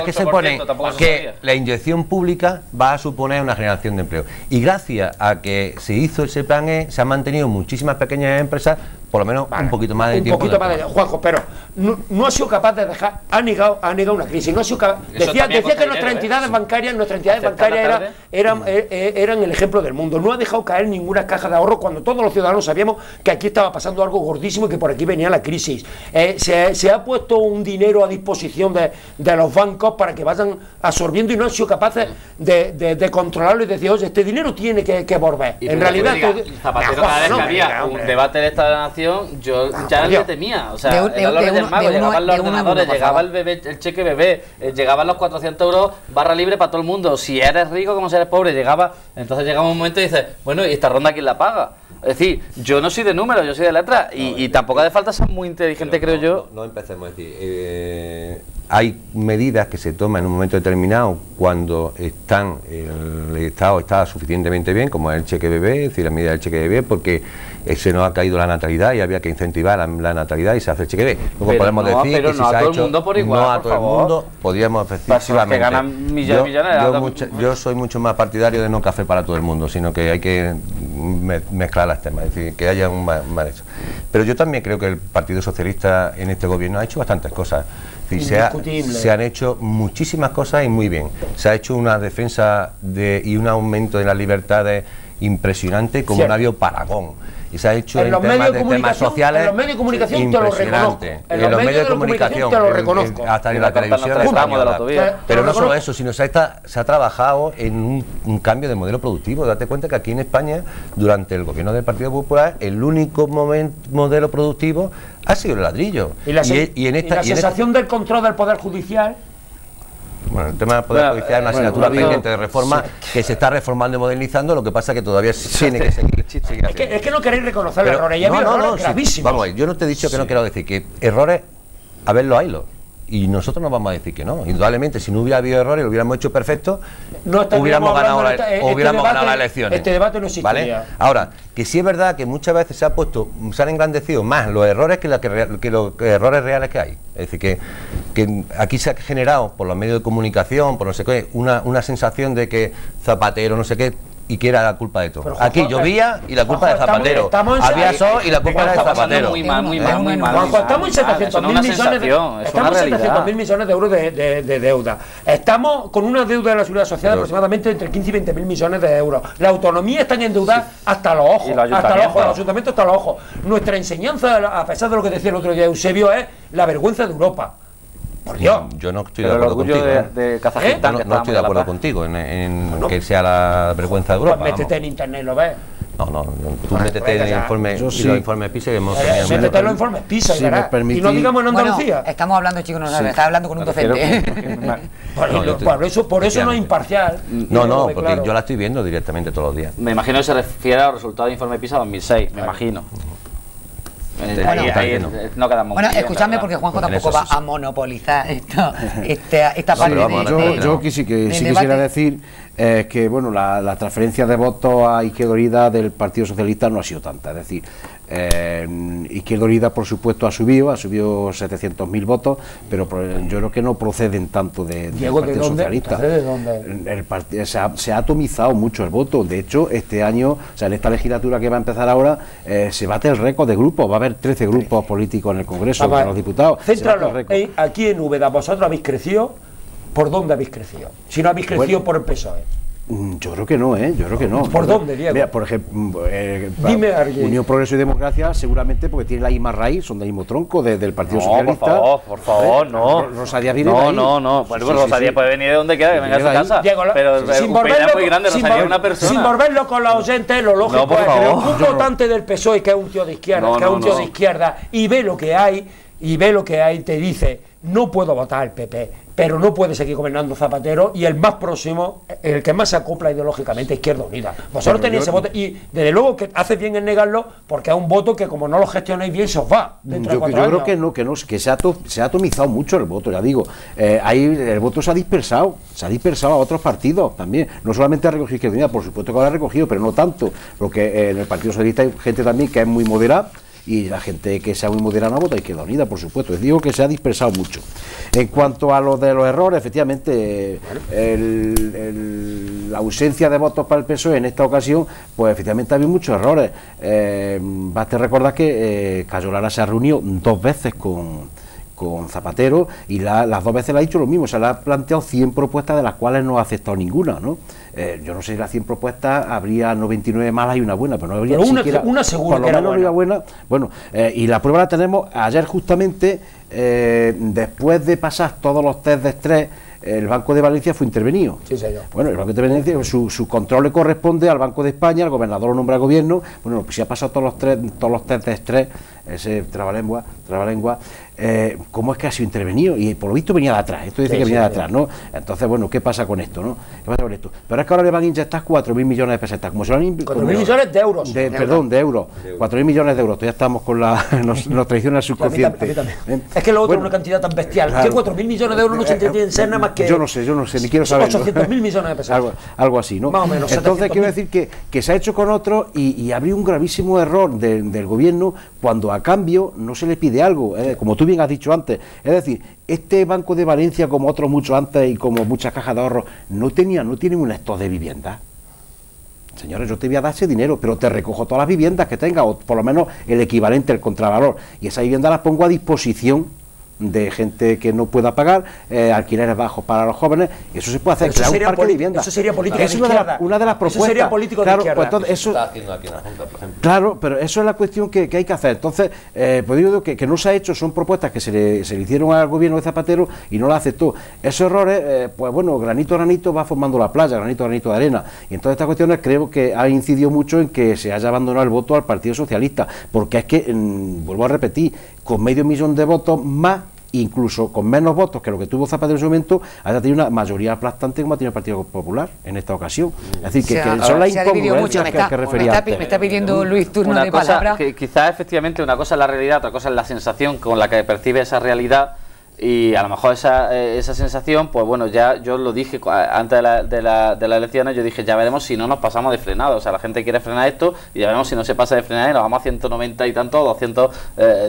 que se ponen que la inyección pública va a suponer una generación de empleo. Y gracias a que se hizo ese plan E, se han mantenido muchísimas pequeñas empresas, por lo menos un poquito más de tiempo. Un poquito más de Juanjo, pero no ha sido capaz de dejar, ha negado una crisis. No ha sido capaz. Decía que nuestras entidades bancarias eran el ejemplo del mundo. No ha dejado caer ninguna caja de ahorro cuando todos los ciudadanos sabíamos que aquí estaba pasando algo gordísimo y que por aquí venía la crisis. Se ha puesto un dinero a disposición de los bancos para que vayan absorbiendo y no han sido capaces de controlarlo y decir, oye, este dinero tiene que volver. En realidad, Zapatero, cada vez que había un debate de esta nación, yo ya le temía. O sea, eran los Reyes Magos, llegaban los ordenadores, llegaba el bebé, el cheque bebé, llegaban los 400 euros barra libre para todo el mundo. Si eres rico como si eres pobre, entonces llegaba un momento y dices, bueno, ¿y esta ronda quién la paga? Es decir, yo no soy de números, yo soy de letras, y tampoco hace falta ser muy inteligente, creo yo. No empecemos a decir, hay medidas que se toman en un momento determinado cuando el Estado está suficientemente bien, como el cheque bebé, es decir, la medida del cheque bebé, porque se nos ha caído la natalidad y había que incentivar la natalidad y se hace el cheque bebé. Luego podemos decir que si se ha hecho, no a todo el mundo, podríamos efectivamente. Yo soy mucho más partidario de no café para todo el mundo, sino que hay que mezclar las temas, es decir, que haya un manejo. Pero yo también creo que el Partido Socialista en este gobierno ha hecho bastantes cosas. Se han hecho muchísimas cosas y muy bien. Se ha hecho una defensa y un aumento de las libertades impresionante como no había paragón. Y se ha hecho en temas sociales. En los medios de comunicación te lo reconozco. En los medios de comunicación te lo reconozco. Hasta en la televisión. Pero no solo eso, sino se ha trabajado en un cambio de modelo productivo. Date cuenta que aquí en España, durante el gobierno del Partido Popular, el único modelo productivo ha sido el ladrillo. Y la sensación del control del Poder Judicial. Bueno, el tema del Poder Judicial es una asignatura pendiente de reforma que se está reformando y modernizando, lo que pasa es que todavía tiene que seguir es que no queréis reconocer los errores, ya errores gravísimos. Vamos, yo no te he dicho que no quiero decir que errores, a verlos, haylos. Y nosotros no vamos a decir que no. Indudablemente, si no hubiera habido errores, lo hubiéramos hecho perfecto, hubiéramos ganado las elecciones. Este debate no existiría. ¿Vale? Ahora, que sí es verdad que muchas veces se han engrandecido más los errores que los errores reales que hay. Es decir, que aquí se ha generado, por los medios de comunicación, por no sé qué, una sensación de que Zapatero, no sé qué, y que era la culpa de todo. Aquí llovía y la culpa de Zapatero. Había sol y la culpa era de Zapatero. Muy mal. Estamos en 700.000 millones de euros de deuda. Estamos con una deuda de la Seguridad Social de aproximadamente entre 15 y 20.000 millones de euros. La autonomía están endeudadas hasta los ojos. Los ayuntamientos hasta los ojos. Nuestra enseñanza, a pesar de lo que decía el otro día Eusebio, es la vergüenza de Europa. Por Dios. Yo no estoy de acuerdo contigo. No estoy de acuerdo contigo en que sea la vergüenza de Europa. Pues métete en internet y lo ves. No, tú métete en el informe, los informes PISA que hemos tenido. Métete en los informes PISA y no digamos en Andalucía. Estamos hablando, chicos, está hablando con un docente. Por eso no es imparcial. No, porque yo la estoy viendo directamente todos los días. Me imagino que se refiere a los resultados del informe PISA 2006, me imagino. No quedamos. Bueno, escúchame, porque Juanjo tampoco va a monopolizar esta parte yo quisiera decir que bueno, la transferencia de votos a Izquierda Unida del Partido Socialista no ha sido tanta. Es decir, Izquierda Unida, por supuesto, ha subido 700.000 votos, pero yo creo que no proceden tanto del Partido Socialista. ¿De dónde? Se ha atomizado mucho el voto. De hecho, este año, o sea, en esta legislatura que va a empezar ahora, se bate el récord de grupos. Va a haber 13 grupos políticos en el Congreso, de los diputados. Céntralo. Aquí en Úbeda, vosotros habéis crecido. ¿Por dónde habéis crecido? Si no habéis crecido por el PSOE. Yo creo que no, yo creo que no. ¿Por dónde, Diego? Mira, por ejemplo, Dime alguien. Unión, Progreso y Democracia, seguramente porque tiene la misma raíz, son del mismo tronco del Partido No, Socialista. por favor, no. Rosa Díaz viene de ahí. No. Bueno, pues Rosa Díaz puede venir de donde quiera, que venga a su Viene de ahí. casa. Diego, Pero sin UPyD es muy grande, sin Rosa Díaz es volver- una persona. sin volverlo con los oyentes, lo lógico No, por es que favor. un votante del PSOE, que es un tío de izquierda, No, que es no, un tío no. de izquierda, y ve lo que hay, te dice, no puedo votar al PP, pero no puede seguir gobernando Zapatero, y el más próximo, el que más se acopla ideológicamente, Izquierda Unida. Vosotros tenéis ese voto, y desde luego que hace bien en negarlo, porque es un voto que como no lo gestionáis bien, se os va dentro de 4 Yo años. creo que se ha atomizado mucho el voto, ya digo. El voto se ha dispersado a otros partidos también. No solamente ha recogido Izquierda Unida, por supuesto que lo ha recogido, pero no tanto, porque en el Partido Socialista hay gente también que es muy moderada, y la gente que sea muy moderada vota Izquierda Unida, por supuesto. Les digo que se ha dispersado mucho. En cuanto a lo de los errores, efectivamente, la ausencia de votos para el PSOE en esta ocasión, pues efectivamente ha habido muchos errores. Basta recordar que Cayo Lara se ha reunido 2 veces con Zapatero, y las 2 veces le ha dicho lo mismo, se le ha planteado 100 propuestas, de las cuales no ha aceptado ninguna, ¿no? Yo no sé si las 100 propuestas habría 99 malas y una buena, pero no habría Pero siquiera, una seguro por lo que era menos una buena. Bueno, y la prueba la tenemos ayer justamente, después de pasar todos los test de estrés. El Banco de Valencia fue intervenido. Sí, señor. Bueno, el Banco de Valencia, su control le corresponde al Banco de España, el gobernador lo nombra gobierno. Bueno, pues si ha pasado todos los test de estrés, ese trabalengua, ¿cómo es que ha sido intervenido? Y por lo visto venía de atrás, esto dice que venía de atrás, ¿no? Entonces, bueno, ¿qué pasa con esto, no? ¿Qué pasa con esto? Pero es que ahora le van a inyectar 4.000 millones de pesetas, como se lo han 4.000 millones de euros. Perdón, de euros. 4.000 millones de euros, todavía estamos con nos traiciona el subconsciente. A mí también. Es que lo otro es una cantidad tan bestial. Claro. Que 4.000 millones de euros no se entienden ser nada más que... Yo no sé, ni quiero saber. 800.000 millones de pesos. Algo así, ¿no? Más o menos. Entonces quiero decir que se ha hecho con otros, y habría un gravísimo error del gobierno cuando a cambio no se le pide algo, como tú bien has dicho antes. Es decir, este Banco de Valencia, como otros muchos antes y como muchas cajas de ahorros, no tienen un stock de viviendas. Señores, yo te voy a dar ese dinero, pero te recojo todas las viviendas que tenga, o por lo menos el equivalente, el contravalor, y esa vivienda las pongo a disposición de gente que no pueda pagar, alquileres bajos para los jóvenes. Eso se puede hacer, crear un parque de viviendas. Eso sería política Es de izquierda. una de las propuestas. Eso sería político de izquierda. Pues entonces, eso está haciendo aquí en la Junta, por ejemplo. Claro, pero eso es la cuestión que hay que hacer. Entonces, pues digo que no se ha hecho, son propuestas que se le hicieron al gobierno de Zapatero y no la aceptó. Esos errores, pues bueno, granito a granito va formando la playa, granito a granito de arena. Y entonces estas cuestiones creo que ha incidido mucho en que se haya abandonado el voto al Partido Socialista, porque es que, vuelvo a repetir, con 500.000 de votos más, incluso con menos votos que lo que tuvo Zapatero en su momento, haya tenido una mayoría aplastante como ha tenido el Partido Popular en esta ocasión. Es decir, que son las incongruencias que refería antes. Me está pidiendo Luis turno Una de cosa palabra. que quizás efectivamente una cosa es la realidad, otra cosa es la sensación con la que percibe esa realidad, y a lo mejor esa sensación, pues bueno, ya yo lo dije antes de las elecciones, yo dije, ya veremos si no nos pasamos de frenado, o sea, la gente quiere frenar esto y ya veremos si no se pasa de frenar y nos vamos a 190 y tantos, 200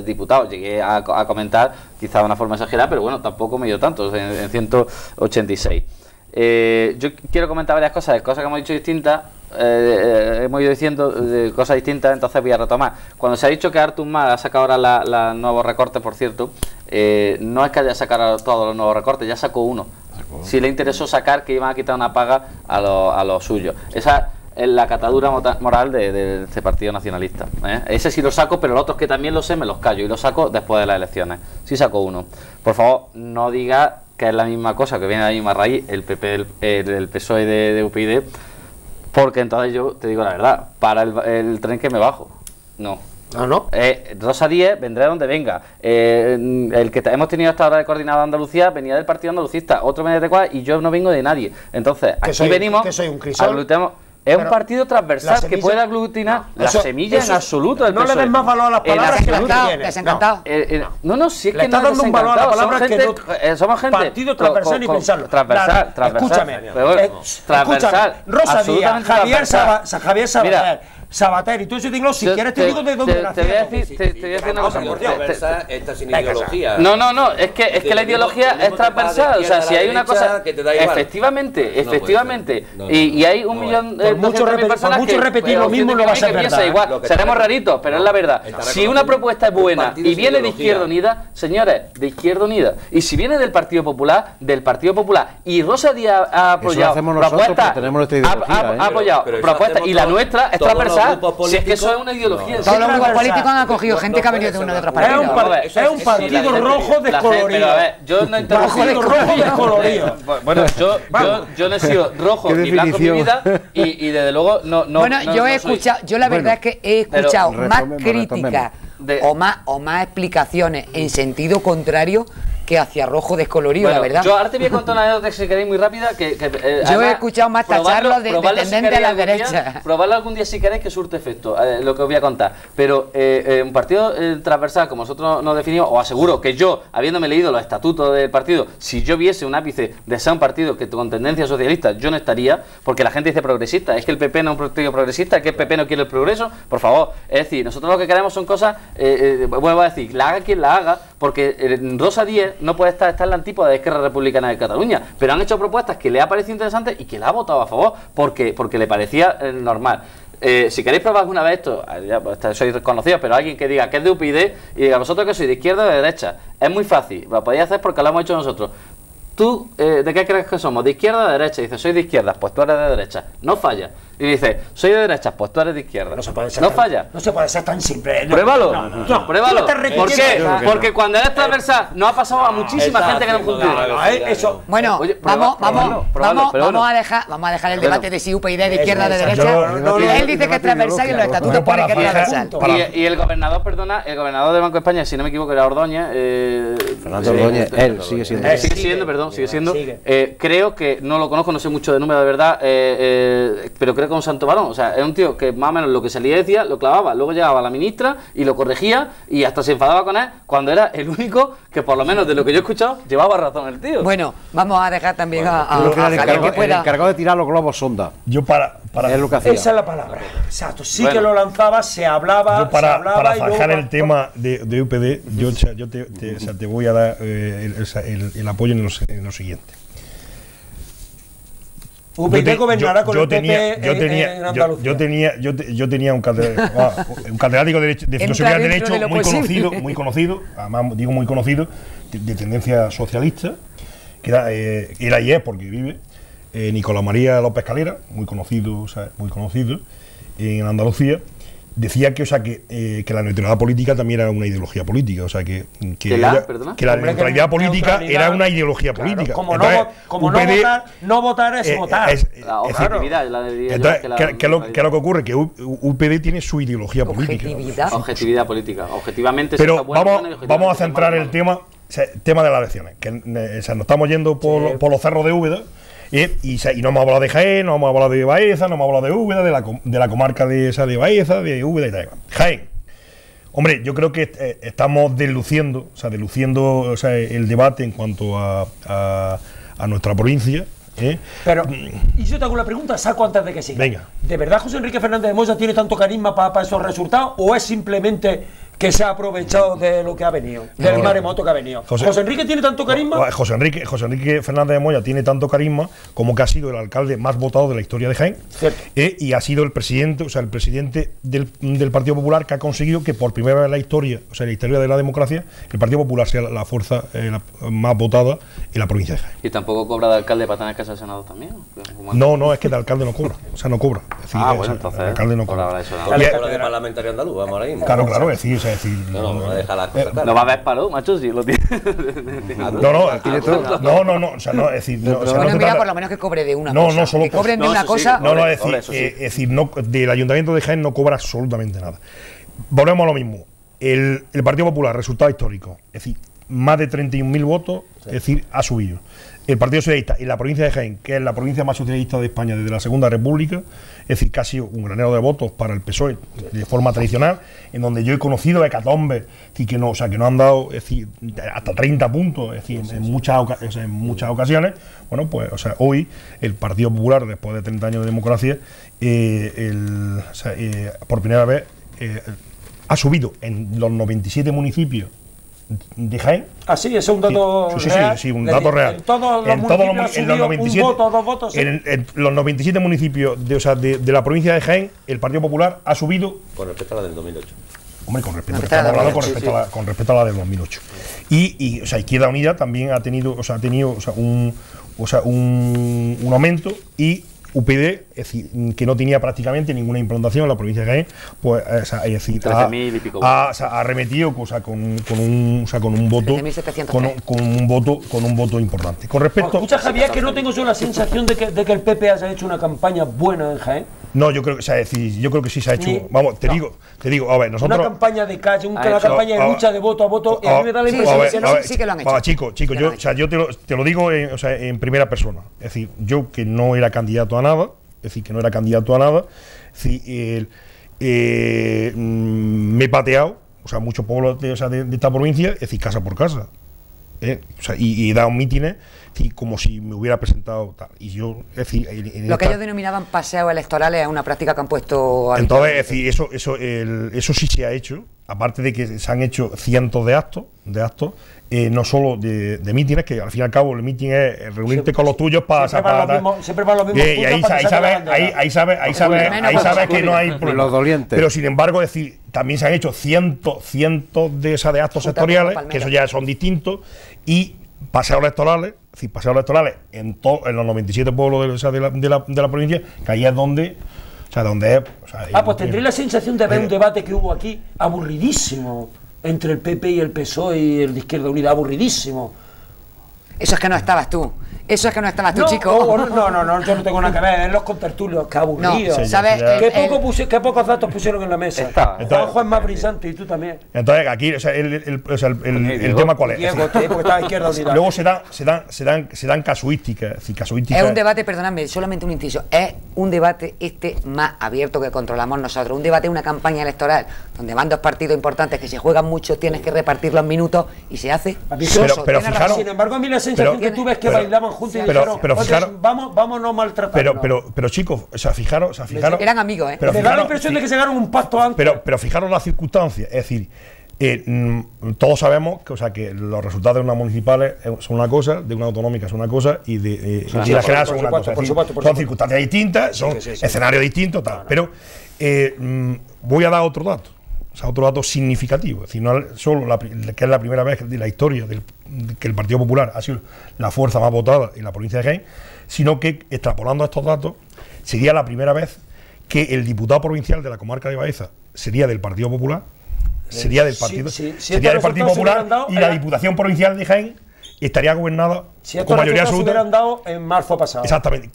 diputados. Llegué a comentar, quizá de una forma exagerada, pero bueno, tampoco me dio tanto, en 186. Yo quiero comentar varias cosas que hemos dicho distintas. Hemos ido diciendo cosas distintas, entonces voy a retomar. Cuando se ha dicho que Artur Mas ha sacado ahora los nuevos recortes, por cierto, no es que haya sacado todos los nuevos recortes, ya sacó uno. Si le interesó sacar que iban a quitar una paga a los suyos. Esa es la catadura moral de este partido nacionalista. Ese sí lo saco, pero los otros que también lo sé me los callo y los saco después de las elecciones. Sí saco uno. Por favor, no diga que es la misma cosa, que viene de la misma raíz, el PP, el PSOE de UPyD, porque entonces yo te digo la verdad, para el tren que me bajo. No. Ah, ¿no? Rosa Díez vendrá donde venga. El que hemos tenido hasta ahora de coordinado de Andalucía venía del partido andalucista, otro venía de cuál, y yo no vengo de nadie. Entonces, aquí venimos, que soy un crisol. aglutinamos. Es un partido transversal que puede aglutinar las semillas en absoluto. No le des más valor a las palabras que tú tienes. Desencantado. No, si es Le que estás no dando un valor a las palabras que no... somos gente... Partido transversal y pensarlo. Transversal. Escúchame. Transversal. Rosa Díaz, Javier Sabater, Sabater y todo ese tinglado, si quieres te digo de dónde nació. Te voy a decir una cosa. Esta sin ideología. No, es que la ideología es transversal. O sea, si hay una cosa. Efectivamente. Y hay 1.200.000 personas por mucho repetir lo mismo, no va a ser verdad. Igual. Seremos raritos, pero es la verdad. Si una propuesta es buena y viene de Izquierda Unida, señores, de Izquierda Unida, y si viene del Partido Popular, y Rosa Díaz ha apoyado propuestas, ha apoyado propuestas, y la nuestra es transversal. Si es que eso es una ideología. Todos los grupos políticos han acogido gente que ha venido de uno de otros partidos. Es un partido rojo descolorido. Pero a ver, yo no rojo descolorido. Bueno, yo no he sido rojo ni blanco en mi vida y desde luego no. Bueno, yo he escuchado, yo la verdad es que he escuchado más críticas o más explicaciones en sentido contrario que hacia rojo descolorido, la verdad. Yo ahora te voy a contar una anécdota, si queréis, muy rápida. Yo he escuchado más tacharlos de tendente a la derecha. Probarlo algún día si queréis, que surte efecto, lo que os voy a contar. Pero un partido transversal, como nosotros nos definimos, os aseguro que yo, habiéndome leído los estatutos del partido, si yo viese un ápice de ser un partido que con tendencia socialista, yo no estaría, porque la gente dice progresista. Es que el PP no es un partido progresista, es que el PP no quiere el progreso. Por favor, es decir, nosotros lo que queremos son cosas, vuelvo a decir, la haga quien la haga, porque Rosa Díez no puede estar en la antípoda de Esquerra Republicana de Cataluña, pero han hecho propuestas que le ha parecido interesantes y que la ha votado a favor porque le parecía normal. Si queréis probar alguna vez esto, ya pues, sois desconocidos, pero alguien que diga que es de UPyD y diga vosotros que sois de izquierda o de derecha, es muy fácil, lo podéis hacer porque lo hemos hecho nosotros. ¿Tú de qué crees que somos? ¿De izquierda o de derecha? Y dices, soy de izquierda, pues tú eres de derecha. No falla. Y dices, soy de derecha, pues tú eres de izquierda. No falla. No se puede ser tan simple. Pruébalo. Pruébalo. ¿Por qué? Porque cuando eres transversal nos ha pasado a muchísima gente que no cumplido. Bueno, vamos a dejar el debate de si UPyD es de izquierda o de derecha. Él dice que es transversal y en los estatutos pone que es transversal. Y el gobernador, el gobernador del Banco de España, si no me equivoco, era Ordóñez. Fernando Ordóñez, él sigue siendo. Sigue siendo. Creo que no lo conozco, no sé mucho de número de verdad, pero creo que es un santo varón. O sea, es un tío que más o menos lo que salía decía, lo clavaba. Luego llegaba la ministra y lo corregía y hasta se enfadaba con él cuando era el único que, por lo menos de lo que yo he escuchado, llevaba razón el tío. Bueno, vamos a dejar también a Javier que pueda. El encargado de tirar los globos sonda. Yo para es lo que hacía. Esa es la palabra. Exacto. Sí que lo lanzaba, se hablaba. Yo para zanjar el tema de UPyD, yo te voy a dar el apoyo en lo siguiente. UPyD gobernará con el PP en Andalucía. Yo tenía un catedrático de filosofía del derecho muy conocido, además digo muy conocido, de tendencia socialista, que era y es porque vive, Nicolás María López Calera, muy conocido en Andalucía. Decía que la neutralidad política también era una ideología política, o sea que la neutralidad política era una ideología política. Como no votar es votar. La objetividad, ¿qué es lo que ocurre? Que UPyD tiene su ideología política. Objetividad política. Objetivamente. Pero vamos a centrar el tema de las elecciones, que nos estamos yendo por los cerros de Úbeda. Y no hemos hablado de Jaén, no hemos hablado de Baeza, no hemos hablado de Úbeda, de la comarca de Baeza, de Úbeda y tal. Jaén. Hombre, yo creo que estamos desluciendo el debate en cuanto a nuestra provincia. Pero, y yo te hago una pregunta, saco antes de que siga. Venga. ¿De verdad José Enrique Fernández de Moya tiene tanto carisma para esos resultados o es simplemente que se ha aprovechado de lo que ha venido, del maremoto que ha venido? ¿José Enrique tiene tanto carisma? José Enrique Fernández de Moya tiene tanto carisma como que ha sido el alcalde más votado de la historia de Jaén. Y ha sido el presidente del Partido Popular que ha conseguido que por primera vez en la historia, en la historia de la democracia, el Partido Popular sea la fuerza más votada en la provincia de Jaén. ¿Y tampoco cobra de alcalde para tener casa de Senado también? No, es que de alcalde no cobra, no cobra. Es decir, entonces el alcalde no cobra. Cobra de parlamentario andaluz, vamos ahora mismo. Claro, es decir, no va a dejar las cosas claras. No va a haber paro, macho, si lo tiene. Mira, por lo menos que cobre de una cosa. Solo que cobren de una cosa. Es decir, del Ayuntamiento de Jaén no cobra absolutamente nada. Volvemos a lo mismo. El Partido Popular, resultado histórico. Es decir, más de 31.000 votos, es decir, ha subido. El Partido Socialista en la provincia de Jaén, que es la provincia más socialista de España desde la Segunda República, es decir, que ha sido un granero de votos para el PSOE de forma tradicional, en donde yo he conocido hecatombes, es decir, que no, o sea, que no han dado, es decir, hasta 30 puntos, es decir, en muchas ocasiones. Bueno, pues, o sea, hoy el Partido Popular, después de 30 años de democracia, por primera vez ha subido en los 97 municipios de Jaén. Ah, sí, ese es un dato real. Sí, un dato real. En todos los municipios en los 97, un voto, 2 votos. ¿Sí? En los 97 municipios de la provincia de Jaén, el Partido Popular ha subido. Con respecto a la del 2008. Hombre, con respecto a la del 2008. Y o sea, Izquierda Unida también ha tenido, un aumento, y UPyD, es decir, que no tenía prácticamente ninguna implantación en la provincia de Jaén, pues, es decir, ha arremetido, con un voto importante. Con respecto, escucha, Javier, que no tengo yo la sensación de que el PP haya hecho una campaña buena en Jaén. No, yo creo que, o sea, es decir, yo creo que sí se ha hecho. Vamos, te digo, a ver, nosotros. Una campaña de calle, una campaña de lucha de voto a voto, y a mí me da la impresión de que no. Sí que lo han hecho. Chico, yo te lo digo en primera persona. Es decir, yo que no era candidato a nada, es decir, me he pateado, o sea, muchos pueblos de esta provincia, es decir, casa por casa. O sea, y he dado mítines, como si me hubiera presentado tal. Y yo, es decir, lo que ellos denominaban paseos electorales es una práctica que han puesto. Entonces, es decir, eso sí se ha hecho, aparte de que se han hecho cientos de actos, no solo de mítines, que al fin y al cabo el mítin es reunirte con los tuyos para siempre van los mismos y ahí sabes que no hay problema. Los dolientes. Pero sin embargo, es decir, también se han hecho cientos de actos sectoriales, que eso ya son distintos, y paseos electorales en los 97 pueblos de la provincia, que ahí es donde. Pues tendré la sensación de ver un debate que hubo aquí aburridísimo entre el PP y el PSOE y el de Izquierda Unida, aburridísimo. Eso es que no estabas tú. Eso es que no estabas tú, chico. No, yo no tengo nada que ver. En los contertulios, qué aburrido. No, ¿sabes? ¿Qué pocos datos pusieron en la mesa? Juanjo es más brillante y tú también. Entonces, aquí, o sea, el tema cuál es. Diego, porque estaba Izquierda Unida. Luego se dan casuísticas. Es un debate, perdonadme, solamente un inciso. Es un debate más abierto que controlamos nosotros. Un debate es una campaña electoral donde van dos partidos importantes que se juegan mucho, tienes que repartir los minutos y se hace. Pero fijaros. Sin embargo, a mí la sensación que tuve es que bailaban juntos y dijeron, vamos no maltratar. Pero chicos, o sea, fijaros. Eran amigos, ¿eh? Me da la impresión de que se ganaron un pacto antes. Pero fijaros las circunstancias, es decir, todos sabemos que, o sea, que los resultados de unas municipales son una cosa, de una autonómica son una cosa, y de la general son una cosa. Son circunstancias distintas, son escenarios distintos, tal. Pero voy a dar otro dato. O sea, otro dato significativo, es decir, no solo que es la primera vez de la historia que el Partido Popular ha sido la fuerza más votada en la provincia de Jaén, sino que, extrapolando estos datos, sería la primera vez que el diputado provincial de la comarca de Baeza sería del Partido Popular, sería del Partido Popular, y la Diputación Provincial de Jaén estaría gobernada con mayoría absoluta. Se hubieran dado en marzo pasado. Exactamente.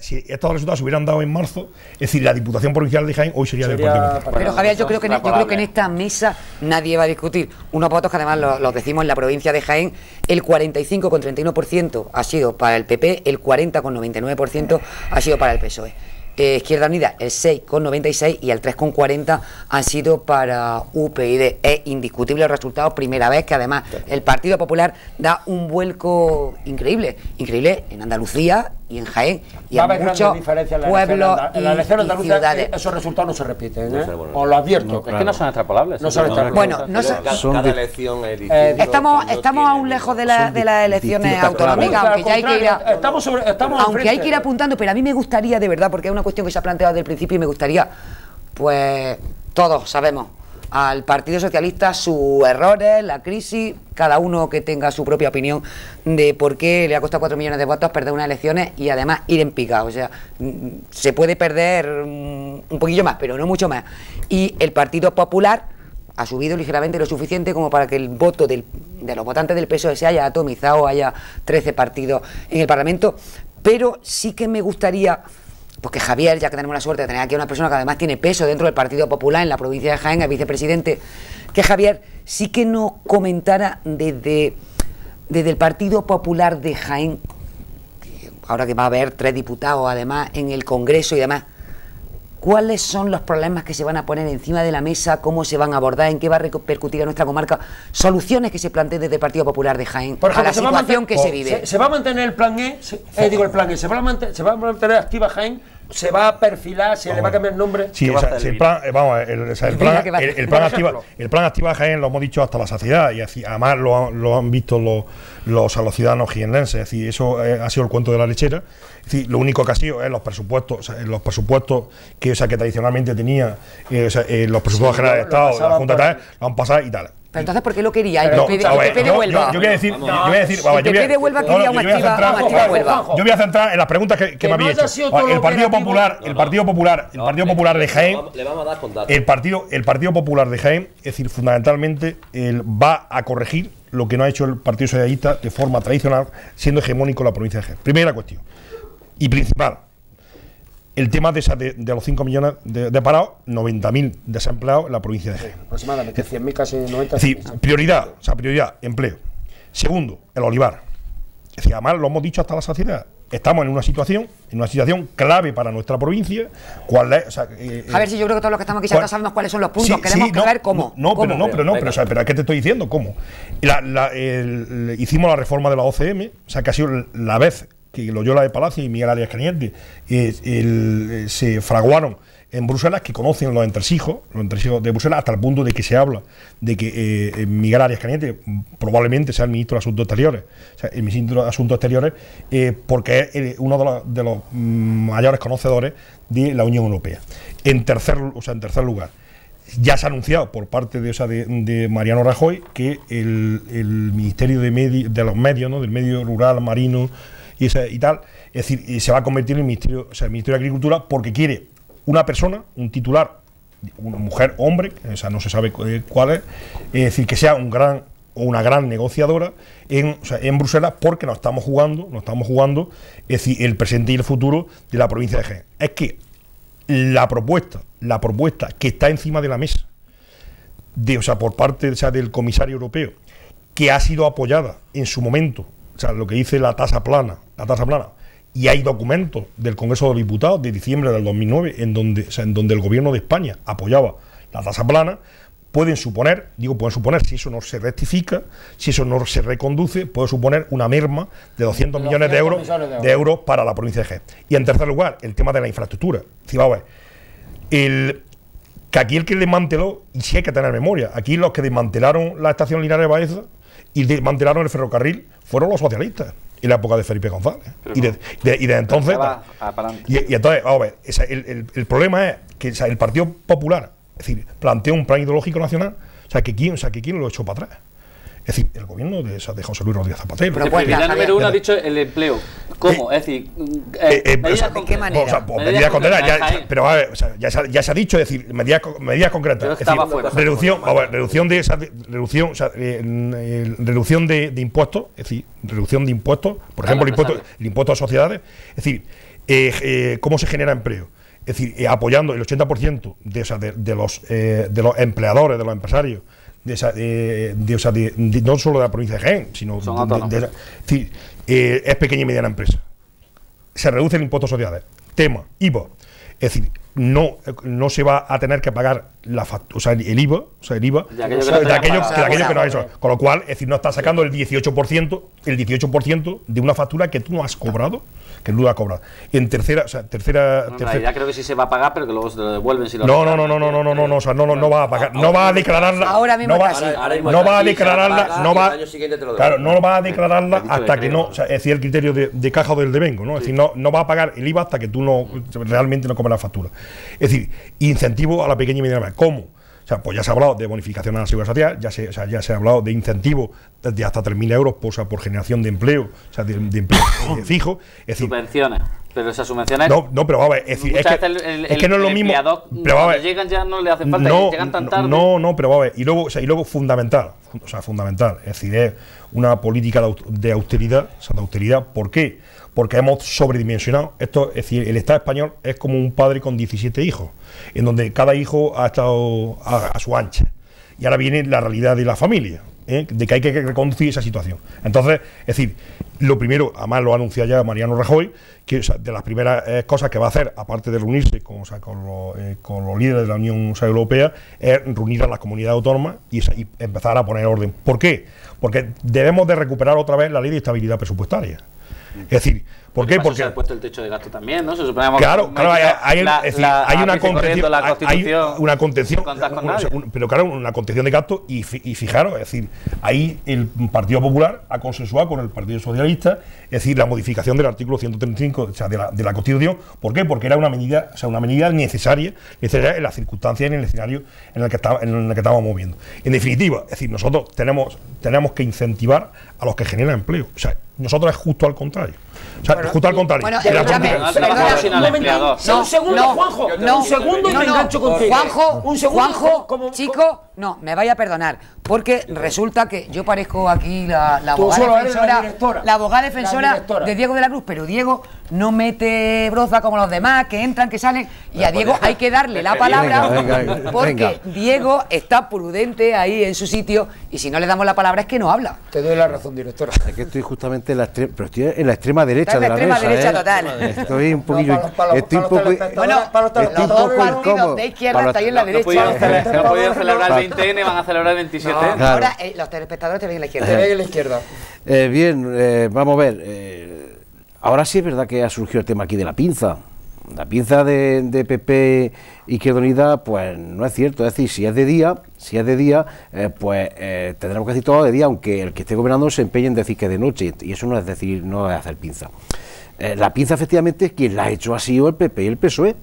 Si estos resultados se hubieran dado en marzo, es decir, la Diputación Provincial de Jaén hoy sería del Partido Popular. Pero Javier, yo creo que en esta mesa nadie va a discutir unos votos que además los decimos en la provincia de Jaén. El 45,31% ha sido para el PP, el 40,99% ha sido para el PSOE. Izquierda Unida el 6,96 y el 3,40 han sido para UPyD. Es indiscutible el resultado, primera vez que además el Partido Popular da un vuelco increíble en Andalucía y en Jaén y en muchos pueblos y ciudades. Esos resultados no se repiten, os lo advierto. Es que no son extrapolables. Cada elección es distinta. Estamos aún lejos de las elecciones autonómicas, aunque ya hay que ir hay que ir apuntando, pero a mí me gustaría, de verdad, porque es una cuestión que se ha planteado desde el principio y me gustaría, pues todos sabemos al Partido Socialista sus errores, la crisis, cada uno que tenga su propia opinión de por qué le ha costado 4 millones de votos perder unas elecciones y además ir en pica. O sea, se puede perder un poquillo más, pero no mucho más. Y el Partido Popular ha subido ligeramente lo suficiente como para que el voto de los votantes del PSOE se haya atomizado, haya 13 partidos en el Parlamento, pero sí que me gustaría pues que Javier, ya que tenemos la suerte de tener aquí a una persona que además tiene peso dentro del Partido Popular en la provincia de Jaén, el vicepresidente, que Javier sí que nos comentara desde el Partido Popular de Jaén, ahora que va a haber 3 diputados además en el Congreso y demás, ¿cuáles son los problemas que se van a poner encima de la mesa? ¿Cómo se van a abordar? ¿En qué va a repercutir a nuestra comarca? Soluciones que se planteen desde el Partido Popular de Jaén por ejemplo, a la situación que se vive. ¿Se va a mantener el plan E? ¿Se va a mantener activa Jaén? ¿Se va a perfilar? ¿Se le va a cambiar el nombre? Sí, el plan activa Jaén lo hemos dicho hasta la saciedad y así, además lo han visto los ciudadanos jiennenses. Es decir, eso ha sido el cuento de la lechera. Es decir, lo único que ha sido es los presupuestos que tradicionalmente tenía los presupuestos generales de Estado, la Junta tal, lo han pasado y tal. Pero entonces, ¿por qué lo quería? El PP de Huelva. Yo voy a decir, el PP de Huelva quería una activa Huelva. Yo voy a centrar en las preguntas que me había hecho. El Partido Popular de Jaén, el Partido Popular de Jaén, es decir, fundamentalmente va a corregir lo que no ha hecho el Partido Socialista de forma tradicional, siendo hegemónico en la provincia de Jaén. Primera cuestión y principal. El tema de los 5 millones de parados, 90.000 desempleados en la provincia de Jaén. Aproximadamente 100.000, casi 90. Es decir, prioridad, empleo. Segundo, el olivar. Es decir, además lo hemos dicho hasta la saciedad. Estamos en una situación clave para nuestra provincia. ¿Cuál es? A ver, si yo creo que todos los que estamos aquí sentados sabemos cuáles son los puntos. Queremos saber cómo. Pero ¿a qué te estoy diciendo? ¿Cómo? Hicimos la reforma de la OCM, que ha sido la vez que Loyola de Palacio y Miguel Arias Cañete se fraguaron en Bruselas, que conocen los entresijos de Bruselas, hasta el punto de que se habla de que Miguel Arias Cañete probablemente sea el ministro de Asuntos Exteriores, el ministro de Asuntos Exteriores, porque es uno de los mayores conocedores de la Unión Europea. En tercer lugar, ya se ha anunciado por parte de Mariano Rajoy que el Ministerio de los Medios, ¿no?, del medio rural, marino y tal, es decir, se va a convertir en el Ministerio de Agricultura, porque quiere una persona, un titular, una mujer, hombre, no se sabe cuál es decir, que sea una gran negociadora en Bruselas, porque nos estamos jugando, es decir, el presente y el futuro de la provincia de Jaén. Es que la propuesta que está encima de la mesa, por parte del comisario europeo, que ha sido apoyada en su momento, lo que dice la tasa plana, y hay documentos del Congreso de los Diputados de diciembre del 2009 en donde el gobierno de España apoyaba la tasa plana, pueden suponer, si eso no se rectifica, si eso no se reconduce, puede suponer una merma de 200 millones de euros para la provincia de Jaén. Y en tercer lugar, el tema de la infraestructura. Que aquí el que desmanteló, y sí hay que tener memoria, aquí los que desmantelaron la estación Linares Baeza y desmantelaron el ferrocarril fueron los socialistas en la época de Felipe González. Y de entonces. Y entonces, vamos a ver, el problema es que el Partido Popular, es decir, plantea un plan ideológico nacional, ¿quién lo echó para atrás? Es decir, el gobierno de José Luis Rodríguez Zapatero. Pero prioridad número 1 ha dicho el empleo. ¿Cómo? Es decir, ¿de qué manera? Medidas concretas, pero a ver, ya se ha dicho, es decir, medidas concretas. Es decir, reducción de impuestos, es decir, reducción de impuestos, por ejemplo, el impuesto a sociedades, es decir, ¿cómo se genera empleo? Es decir, apoyando el 80% de los empleadores, de los empresarios, no solo de la provincia de Jaén, sino es pequeña y mediana empresa. Se reduce el impuesto a sociedades. Tema, IVA. Es decir, no se va a tener que pagar el IVA, de aquello que no ha hecho. Con lo cual, es decir, no está sacando el 18% de una factura que tú no has cobrado, En tercera, ya creo que sí se va a pagar, pero que luego se lo devuelven si lo no va a pagar, no va a declararla. Ahora mismo no va a declararla hasta que no, es decir, el criterio de caja o del devengo, ¿no? Es decir, no va a pagar el IVA hasta que tú realmente no comes la factura. Es decir, incentivo a la pequeña y mediana empresa. ¿Cómo? Pues ya se ha hablado de bonificación a la seguridad social, ya se ha hablado de incentivos de hasta 3.000 euros por generación de empleo, de empleo fijo. Es decir, subvenciones. Pero esas subvenciones... No, pero vamos a ver, es decir, es que no es lo mismo. Pero vamos a ver, llegan ya no le hace falta, llegan tan tarde. No, pero vamos a ver, y luego fundamental, es decir, es una política de austeridad, ¿por qué? Porque hemos sobredimensionado esto, es decir, el Estado español es como un padre con 17 hijos, en donde cada hijo ha estado a su ancha. Y ahora viene la realidad de la familia, de que hay que reconducir esa situación. Entonces, es decir, lo primero, además lo ha anunciado ya Mariano Rajoy, que de las primeras cosas que va a hacer, aparte de reunirse con los líderes de la Unión Europea, es reunir a las comunidades autónomas y empezar a poner orden. ¿Por qué? Porque debemos de recuperar otra vez la ley de estabilidad presupuestaria. Es decir, ¿por qué? Porque se ha puesto el techo de gasto también, ¿no? Se suponemos claro, hay una contención, pero claro, una contención de gastos y fijaros, es decir, ahí el Partido Popular ha consensuado con el Partido Socialista, es decir, la modificación del artículo 135, o sea, de la Constitución. ¿Por qué? Porque era una medida, necesaria en las circunstancias, en el escenario en el que estábamos moviendo. En definitiva, es decir, nosotros tenemos que incentivar a los que generan empleo. O sea, nosotros es justo al contrario. O sea, justo al contrario. Bueno, un segundo, Juanjo. Un segundo y me engancho contigo. Juanjo, chico, no, me vaya a perdonar. Porque resulta que yo parezco aquí la abogada defensora de Diego de la Cruz, pero Diego no mete broza como los demás, que entran, que salen, y a Diego hay que darle la palabra porque Diego está prudente ahí en su sitio, y si no le damos la palabra es que no habla. Te doy la razón, directora. Es que estoy justamente en la extrema derecha de la mesa. Extrema derecha total. Estoy un poquillo. Estoy un poco incómodo. De izquierda está ahí en la derecha. No podían celebrar el 20N, van a celebrar el 27. Ahora los telespectadores te ven en la izquierda. Te ven en la izquierda. Bien, vamos a ver. Ahora sí es verdad que ha surgido el tema aquí de la pinza. La pinza de PP Izquierda Unida, pues no es cierto. Es decir, si es de día, pues tendremos que decir todo de día, aunque el que esté gobernando se empeñe en decir que es de noche, y eso no es decir, no es hacer pinza. La pinza, efectivamente, quien la ha hecho ha sido el PP y el PSOE.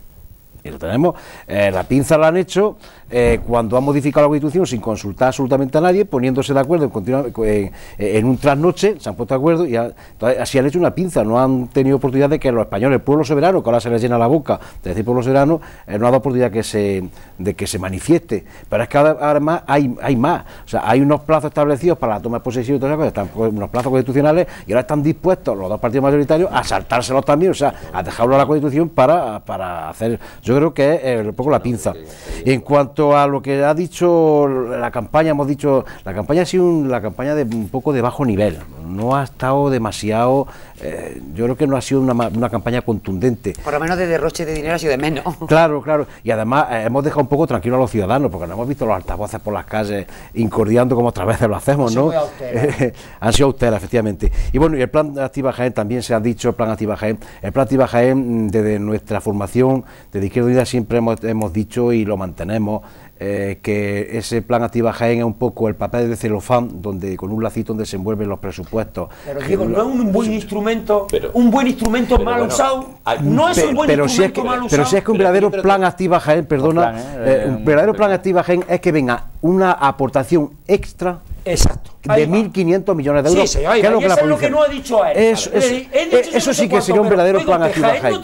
Y lo tenemos. La pinza la han hecho cuando han modificado la Constitución sin consultar absolutamente a nadie, poniéndose de acuerdo en un trasnoche, se han puesto de acuerdo y así han hecho una pinza. No han tenido oportunidad de que los españoles, el pueblo soberano, que ahora se les llena la boca de decir pueblo soberano, no ha dado oportunidad de que se manifieste. Pero es que además hay más. O sea, hay unos plazos establecidos para la toma de posesión y todas esas cosas, están unos plazos constitucionales, y ahora están dispuestos los dos partidos mayoritarios a saltárselos también, o sea, a dejarlo a la Constitución para hacer. Yo creo que es un poco la pinza. Y en cuanto a lo que ha dicho la campaña, la campaña ha sido una campaña de un poco de bajo nivel, no ha estado demasiado, yo creo que no ha sido una campaña contundente. Por lo menos de derroche de dinero ha sido de menos. Claro, y además hemos dejado un poco tranquilo a los ciudadanos, porque no hemos visto los altavoces por las calles incordiando como otras veces lo hacemos, ¿no? Han sido austeras, efectivamente. Y bueno, y el plan Activa Jaén también se ha dicho, el plan Activa Jaén, desde nuestra formación, desde Izquierda Unida siempre hemos dicho y lo mantenemos, que ese plan Activa Jaén es un poco el papel de celofán, donde con un lacito donde se envuelven los presupuestos. Pero digo, no es un buen instrumento, mal usado, no es un buen instrumento mal usado. Pero si es que un verdadero plan Activa Jaén, perdona, un verdadero plan Activa Jaén es que venga una aportación extra. Exacto. De 1.500 millones de euros. Sí, que es lo que no ha dicho a él. Eso sí que sería un verdadero plan Activa Jaén.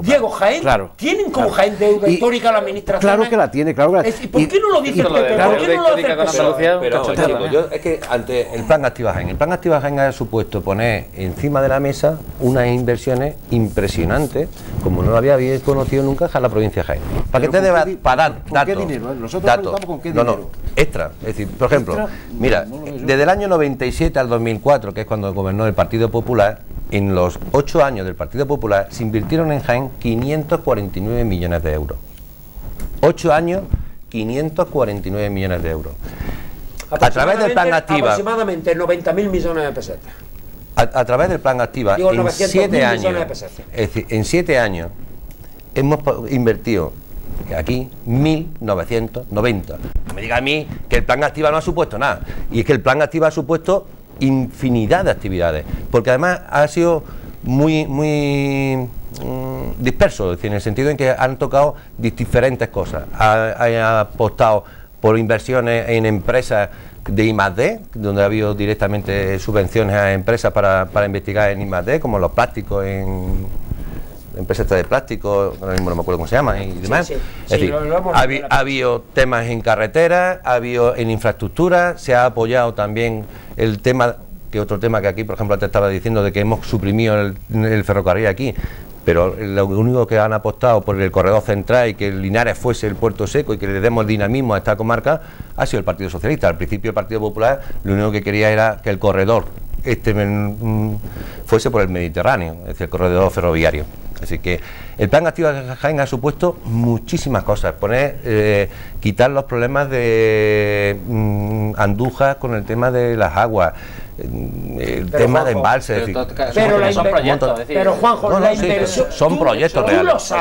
Diego, Jaén, ¿tienen como Jaén deuda histórica la administración? Claro que la tiene, claro que la tiene. ¿Por qué no lo dice el PP? ¿Por qué no lo hace el PSOE? Pero es que ante el plan Activa Jaén ha supuesto poner encima de la mesa unas inversiones impresionantes, como no lo había conocido nunca en la provincia de Jaén. ¿Para qué te debas parar datos? ¿Con qué dinero? Nosotros preguntamos con qué dinero. No, extra. Es decir, por ejemplo, mira, desde el año 97 al 2004, que es cuando gobernó el Partido Popular, en los 8 años del Partido Popular se invirtieron en Jaén 549 millones de euros. 8 años, 549 millones de euros. A través del plan Activa, aproximadamente 90.000 millones de pesetas. A través del plan Activa, en 7 años, es decir, en 7 años hemos invertido aquí 1.990. No me diga a mí que el plan Activa no ha supuesto nada. Y es que el plan Activa ha supuesto infinidad de actividades, porque además ha sido muy disperso, es decir, en el sentido en que han tocado diferentes cosas. Ha apostado por inversiones en empresas de I+D, donde ha habido directamente subvenciones a empresas para investigar en I+D, como los plásticos empresa esta de plástico, ahora mismo no me acuerdo cómo se llama y demás. Sí, sí. Es decir, ha habido temas en carreteras, ha habido en infraestructura, se ha apoyado también el tema, que otro tema que aquí, por ejemplo, te estaba diciendo, de que hemos suprimido el ferrocarril aquí. Pero lo único que han apostado por el corredor central y que Linares fuese el puerto seco y que le demos dinamismo a esta comarca ha sido el Partido Socialista. Al principio el Partido Popular lo único que quería era que el corredor fuese por el Mediterráneo, es decir, el corredor ferroviario. Así que el plan activo de Jaén ha supuesto muchísimas cosas, quitar los problemas de Andújar con el tema de las aguas, el tema de embalses. Pero Juanjo, la inversión, son proyectos reales.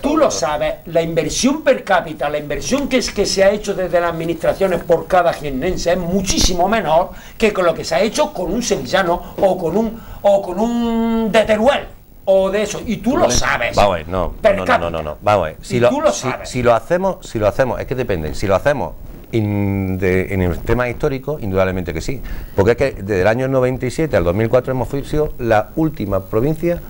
Tú lo sabes, la inversión per cápita, la inversión que se ha hecho desde las administraciones por cada jiennense es muchísimo menor que con lo que se ha hecho con un sevillano o con un de Teruel. O de eso, y tú lo sabes. Vamos a ver, no. Vamos a ver. Si lo hacemos, es que depende. Si lo hacemos en el tema histórico, indudablemente que sí. Porque es que desde el año 97 al 2004 hemos sido la última provincia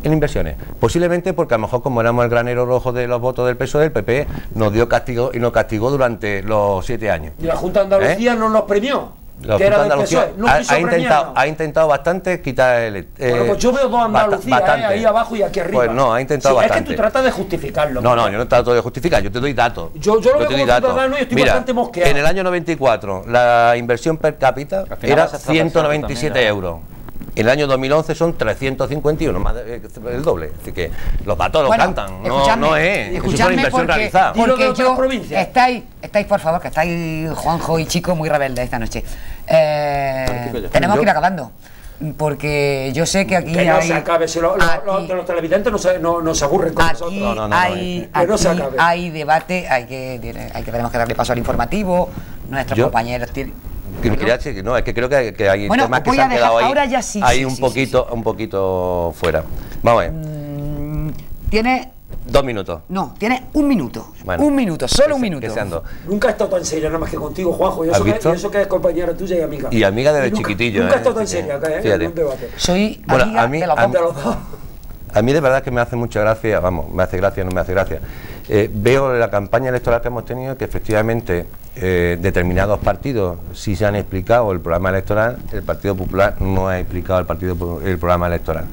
en inversiones. Posiblemente porque a lo mejor, como éramos el granero rojo de los votos del PSOE, el PP nos dio castigo y nos castigó durante los 7 años. ¿Y la Junta de Andalucía no nos premió? La Junta de Andalucía ha intentado bastante quitar el... bueno, pues yo veo dos Andalucías, ahí abajo y aquí arriba. Pues no, ha intentado bastante. Es que tú tratas de justificarlo. No, yo no trato de justificar, yo te doy datos. Yo lo veo como ciudadano y estoy bastante mosqueado. En el año 94 la inversión per cápita era 197 euros. En el año 2011 son 351, más el doble. Así que los datos los cantan, no es. Eso es una inversión realizada. Porque estáis, por favor, que estáis, Juanjo y Chico, muy rebeldes esta noche. Tenemos que ir acabando. Porque yo sé que aquí que no se acabe, si los televidentes no se aburren con nosotros. Hay debate, tenemos que darle paso al informativo. Nuestros compañeros tienen... es que creo que hay temas que se han quedado ahí un poquito fuera. Vamos a ver. Tiene 2 minutos. No, tiene 1 minuto. Bueno, 1 minuto, solo 1 minuto. Nunca he estado tan seria nada más que contigo, Juanjo. Y eso que es compañera tuya y amiga. Y amiga desde chiquitillo. Nunca he estado tan seria acá, en un debate. Soy amiga de los dos. A mí de verdad que me hace mucha gracia, me hace gracia, no me hace gracia. Veo la campaña electoral que hemos tenido que efectivamente determinados partidos sí se han explicado el programa electoral, el Partido Popular no ha explicado el programa electoral.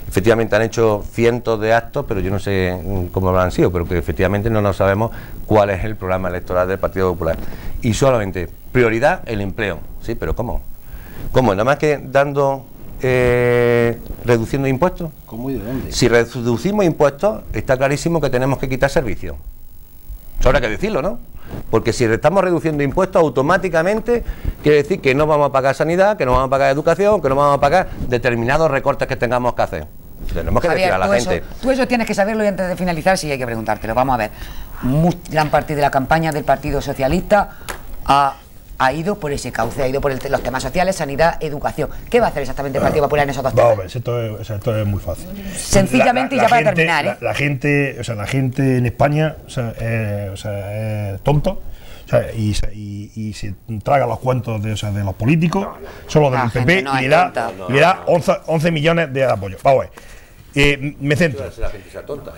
Efectivamente han hecho cientos de actos, pero yo no sé cómo habrán sido, pero que efectivamente no sabemos cuál es el programa electoral del Partido Popular. Y solamente, prioridad, el empleo. Sí, pero ¿cómo? ¿Cómo? Nada más que dando... reduciendo impuestos. ¿Cómo y de dónde? Si reducimos impuestos, está clarísimo que tenemos que quitar servicios. Eso habrá que decirlo, ¿no? Porque si estamos reduciendo impuestos, automáticamente quiere decir que no vamos a pagar sanidad, que no vamos a pagar educación, que no vamos a pagar determinados recortes que tengamos que hacer. Tenemos que decir a la gente. Tú eso tienes que saberlo y antes de finalizar sí hay que preguntártelo. Vamos a ver. Gran parte de la campaña del Partido Socialista ha ido por ese cauce, ha ido por los temas sociales, sanidad, educación. ¿Qué va a hacer exactamente el Partido Popular en esos dos temas? No, esto es muy fácil. Sencillamente, y ya para terminar, la gente en España es tonto. Y se traga los cuentos de los políticos, solo del PP, y le da 11 millones de apoyo. Vamos a ver. Me centro.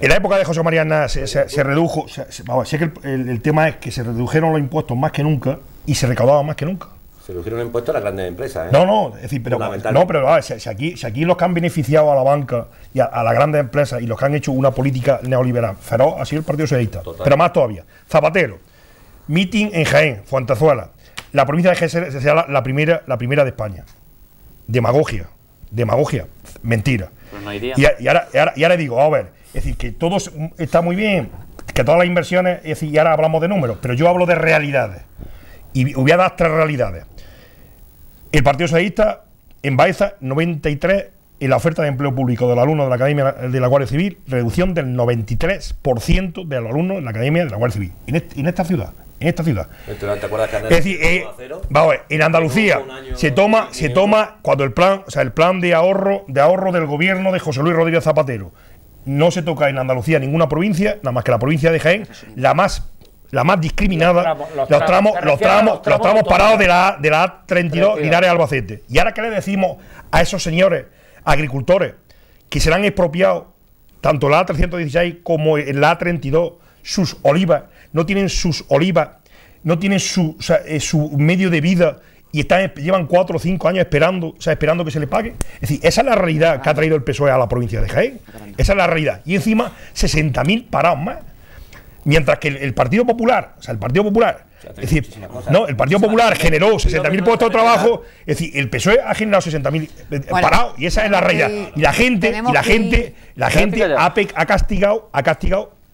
En la época de José María Aznar se redujo. Sé que el tema es que se redujeron los impuestos más que nunca y se recaudaba más que nunca. Se redujeron los impuestos a las grandes empresas. Es decir, si aquí los que han beneficiado a la banca y a las grandes empresas y los que han hecho una política neoliberal feroz ha sido el Partido Socialista. Total. Pero más todavía. Zapatero, mitin en Jaén, Fuentezuela. La provincia de Jaén será la primera de España. Demagogia, mentira. No iría. Y ahora digo, a ver, es decir, que todo está muy bien, que todas las inversiones, es decir, y ahora hablamos de números, pero yo hablo de realidades. Y voy a dar 3 realidades. El Partido Socialista en Baeza, 93 en la oferta de empleo público de los alumnos de la Academia de la Guardia Civil, reducción del 93% de los alumnos de la Academia de la Guardia Civil. En esta ciudad. ¿Te acuerdas que es decir, en Andalucía se toma cuando el plan de ahorro del gobierno de José Luis Rodríguez Zapatero no se toca en Andalucía ninguna provincia, nada más que la provincia de Jaén, la más discriminada, los tramos parados de la A32 Linares-Albacete. Y ahora, ¿qué le decimos a esos señores agricultores que serán expropiados tanto la A316 como la A32, sus olivas, no tienen su, o sea, su medio de vida y llevan 4 o 5 años esperando, o sea, esperando que se les pague. Es decir, esa es la realidad que ha traído el PSOE a la provincia de Jaén. Esa es la realidad. Y encima, 60.000 parados más. Mientras que el Partido Popular, o sea, el Partido Popular, es decir, no, el Partido Popular generó 60.000 puestos de trabajo, es decir, el PSOE ha generado 60.000 parados, y esa es la realidad. Y la gente ha castigado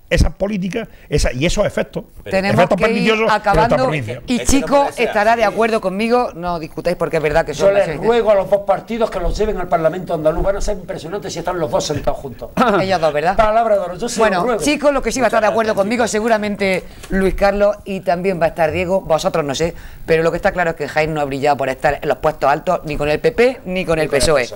esas políticas y esos efectos. Tenemos que ir acabando, y Chico estará de acuerdo conmigo, no discutáis porque es verdad que yo les ruego a los dos partidos que los lleven al Parlamento andaluz, van a ser impresionantes si están los dos sentados juntos. Ellos dos, ¿verdad? Palabra de oro, yo se bueno, los ruego. Chico, lo que sí va a estar de acuerdo conmigo, seguramente Luis Carlos, y también va a estar Diego, vosotros no sé, pero lo que está claro es que Jaén no ha brillado por estar en los puestos altos ni con el PP ni con el PSOE.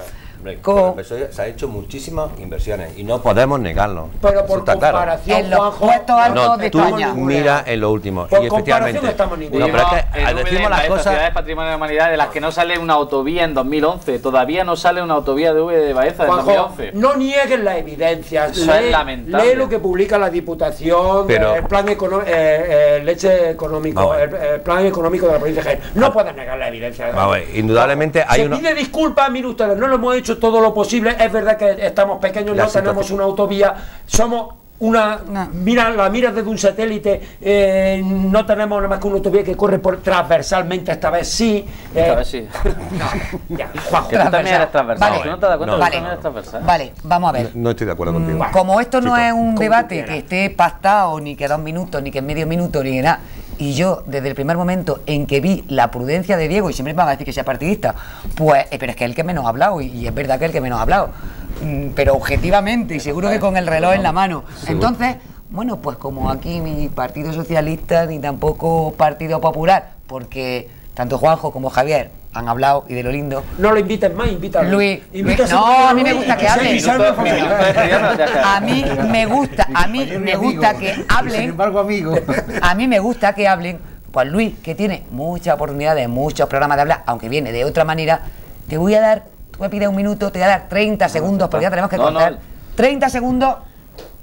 Con el PSOE se ha hecho muchísimas inversiones y no podemos negarlo. Pero por comparación, en los puestos altos de España. Mira en lo último. Por y efectivamente, estamos en no, pero es que decimos las cosas. Ciudades Patrimonio de la Humanidad de las que no sale una autovía en 2011. Todavía no sale una autovía de V de Baeza en 2011. No nieguen las evidencias. Eso es lamentable. Lee lo que publica la Diputación, pero, el plan leche económico, el plan económico de la provincia de Jaén. No pueden negar la evidencia. Indudablemente hay una. Se pide disculpas, mire ustedes, no lo hemos hecho todo lo posible. Es verdad que estamos pequeños, no tenemos una autovía, somos la miras desde un satélite, no tenemos nada más que una autovía que corre por transversalmente, esta vez sí. Esta vez sí. No, ya, Juanjo. Que tú también eres transversal. Vale, ¿No te das cuenta? Vale. También eres transversal. Vale, vamos a ver. No estoy de acuerdo contigo. Como esto no es un debate que esté pactado, ni que 2 minutos, ni que medio minuto, ni que nada. Y yo, desde el primer momento en que vi la prudencia de Diego, y siempre me van a decir que sea partidista, pues, pero es que es el que menos ha hablado, y es verdad que es el que menos ha hablado. Pero objetivamente, y seguro que con el reloj en la mano. Entonces, bueno, pues como aquí ni Partido Socialista, ni tampoco Partido Popular, porque tanto Juanjo como Javier han hablado y de lo lindo. No lo inviten más, invítalo. Luis, no, a mí me gusta que hablen. A mí me gusta que hablen. Sin embargo, amigo. A mí me gusta que hablen. Pues Luis, que tiene muchas oportunidades, muchos programas de hablar, aunque viene de otra manera, te voy a dar, tú me pides 1 minuto, te voy a dar 30 segundos, porque ya tenemos que contar. 30 segundos.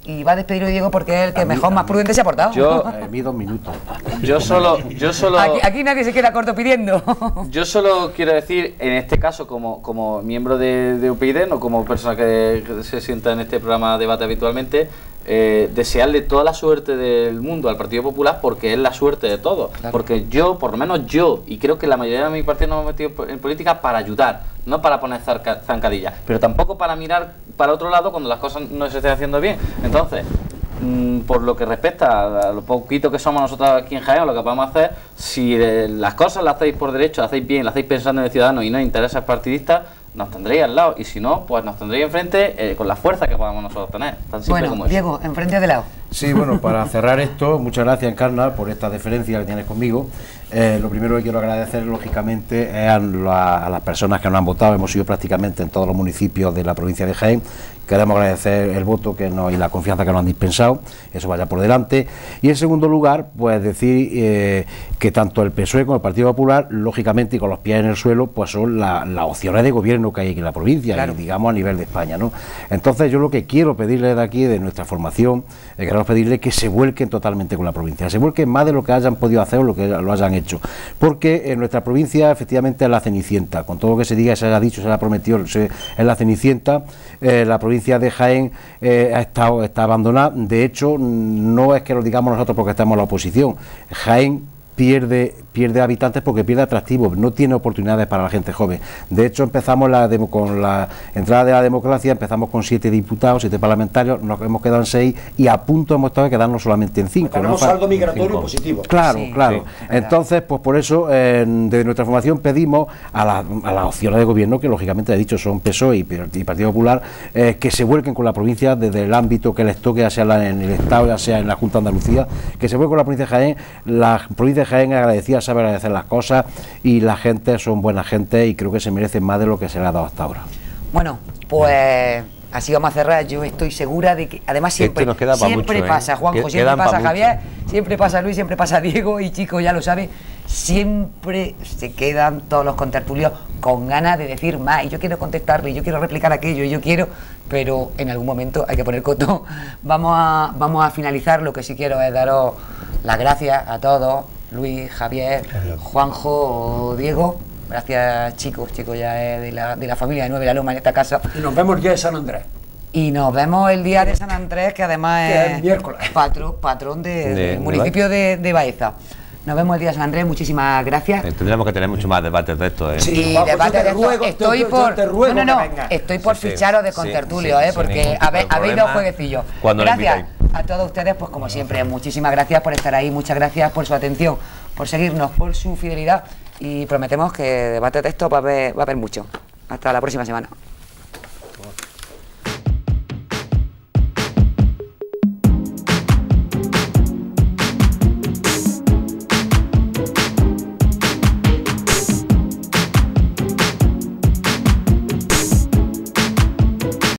Y va a despedir a Diego porque es el que mejor, más prudente se ha portado. Yo, mi 2 minutos. Yo solo. Aquí nadie se queda corto pidiendo. Yo solo quiero decir, en este caso, como miembro de UPyD, no como persona que se sienta en este programa de debate habitualmente, desearle toda la suerte del mundo al Partido Popular, porque es la suerte de todos. Claro. Porque yo, por lo menos yo, y creo que la mayoría de mi partido nos hemos metido en política para ayudar, no para poner zancadillas, pero tampoco para mirar para otro lado cuando las cosas no se estén haciendo bien. Entonces, por lo que respecta a lo poquito que somos nosotros aquí en Jaén, lo que podemos hacer, si las cosas las hacéis por derecho, las hacéis bien, las hacéis pensando en el ciudadano y no en intereses partidistas, nos tendréis al lado, y si no, pues nos tendréis enfrente con la fuerza que podamos nosotros tener. Tan simple como Diego, eso. Enfrente de lado. Sí, bueno, para cerrar esto, muchas gracias, Encarna, por esta deferencia que tienes conmigo. Lo primero que quiero agradecer, lógicamente, es a las personas que nos han votado. Hemos sido prácticamente en todos los municipios de la provincia de Jaén. Queremos agradecer el voto y la confianza que nos han dispensado, eso vaya por delante. Y en segundo lugar, pues decir que tanto el PSOE como el Partido Popular, lógicamente, y con los pies en el suelo, pues son las opciones de gobierno que hay aquí en la provincia, claro, y digamos a nivel de España, ¿no? Entonces yo lo que quiero pedirle de aquí, de nuestra formación, queremos pedirle que se vuelquen totalmente con la provincia, se vuelquen más de lo que hayan podido hacer o lo que lo hayan hecho, porque en nuestra provincia efectivamente es la Cenicienta, con todo lo que se diga, se haya dicho, se haya prometido, es la Cenicienta. La provincia de Jaén está abandonada. De hecho, no es que lo digamos nosotros porque estamos en la oposición. Jaén pierde habitantes porque pierde atractivo, no tiene oportunidades para la gente joven. De hecho, empezamos con la entrada de la democracia, empezamos con 7 diputados, 7 parlamentarios, nos hemos quedado en 6 y a punto hemos estado de quedarnos solamente en 5. Tenemos saldo migratorio positivo. Claro, sí, claro. Sí, entonces, pues por eso, desde nuestra formación pedimos a las opciones de gobierno, que lógicamente he dicho son PSOE y Partido Popular, que se vuelquen con la provincia desde el ámbito que les toque, ya sea en el Estado, ya sea en la Junta de Andalucía, que se vuelquen con la provincia de Jaén. La provincia de Jaén es agradecida, sabe agradecer las cosas, y la gente son buena gente y creo que se merecen más de lo que se le ha dado hasta ahora. Bueno, pues así vamos a cerrar. Yo estoy segura de que además siempre pasa, Juanjo, siempre pasa Javier, siempre pasa Luis, siempre pasa Diego, y Chico ya lo sabe, siempre se quedan todos los contertulios con ganas de decir más, y yo quiero contestarle, y yo quiero replicar aquello, y yo quiero, pero en algún momento hay que poner coto. Vamos a finalizar. Lo que sí quiero es daros las gracias a todos, Luis, Javier, Juanjo, Diego. Gracias, chicos ya es de la familia de Nueve La Loma en esta casa. Y nos vemos el día de San Andrés. Y nos vemos el día de San Andrés, que además Que es el miércoles. patrón del municipio de Baeza. Nos vemos el día de San Andrés, muchísimas gracias. Tendríamos que tener mucho más debates de esto, ¿eh? Sí, Juanjo, debate yo te de esto. ruego, Estoy yo por te ruego que vengas. estoy por Sí, sí. ficharos de Sí, contertulio, sí, sin porque ningún tipo de habéis problema. dos jueguecillos. Cuando lo Gracias invitáis. a todos ustedes, pues como siempre, muchísimas gracias por estar ahí, muchas gracias por su atención, por seguirnos, por su fidelidad, y prometemos que debate de esto va a haber mucho. Hasta la próxima semana.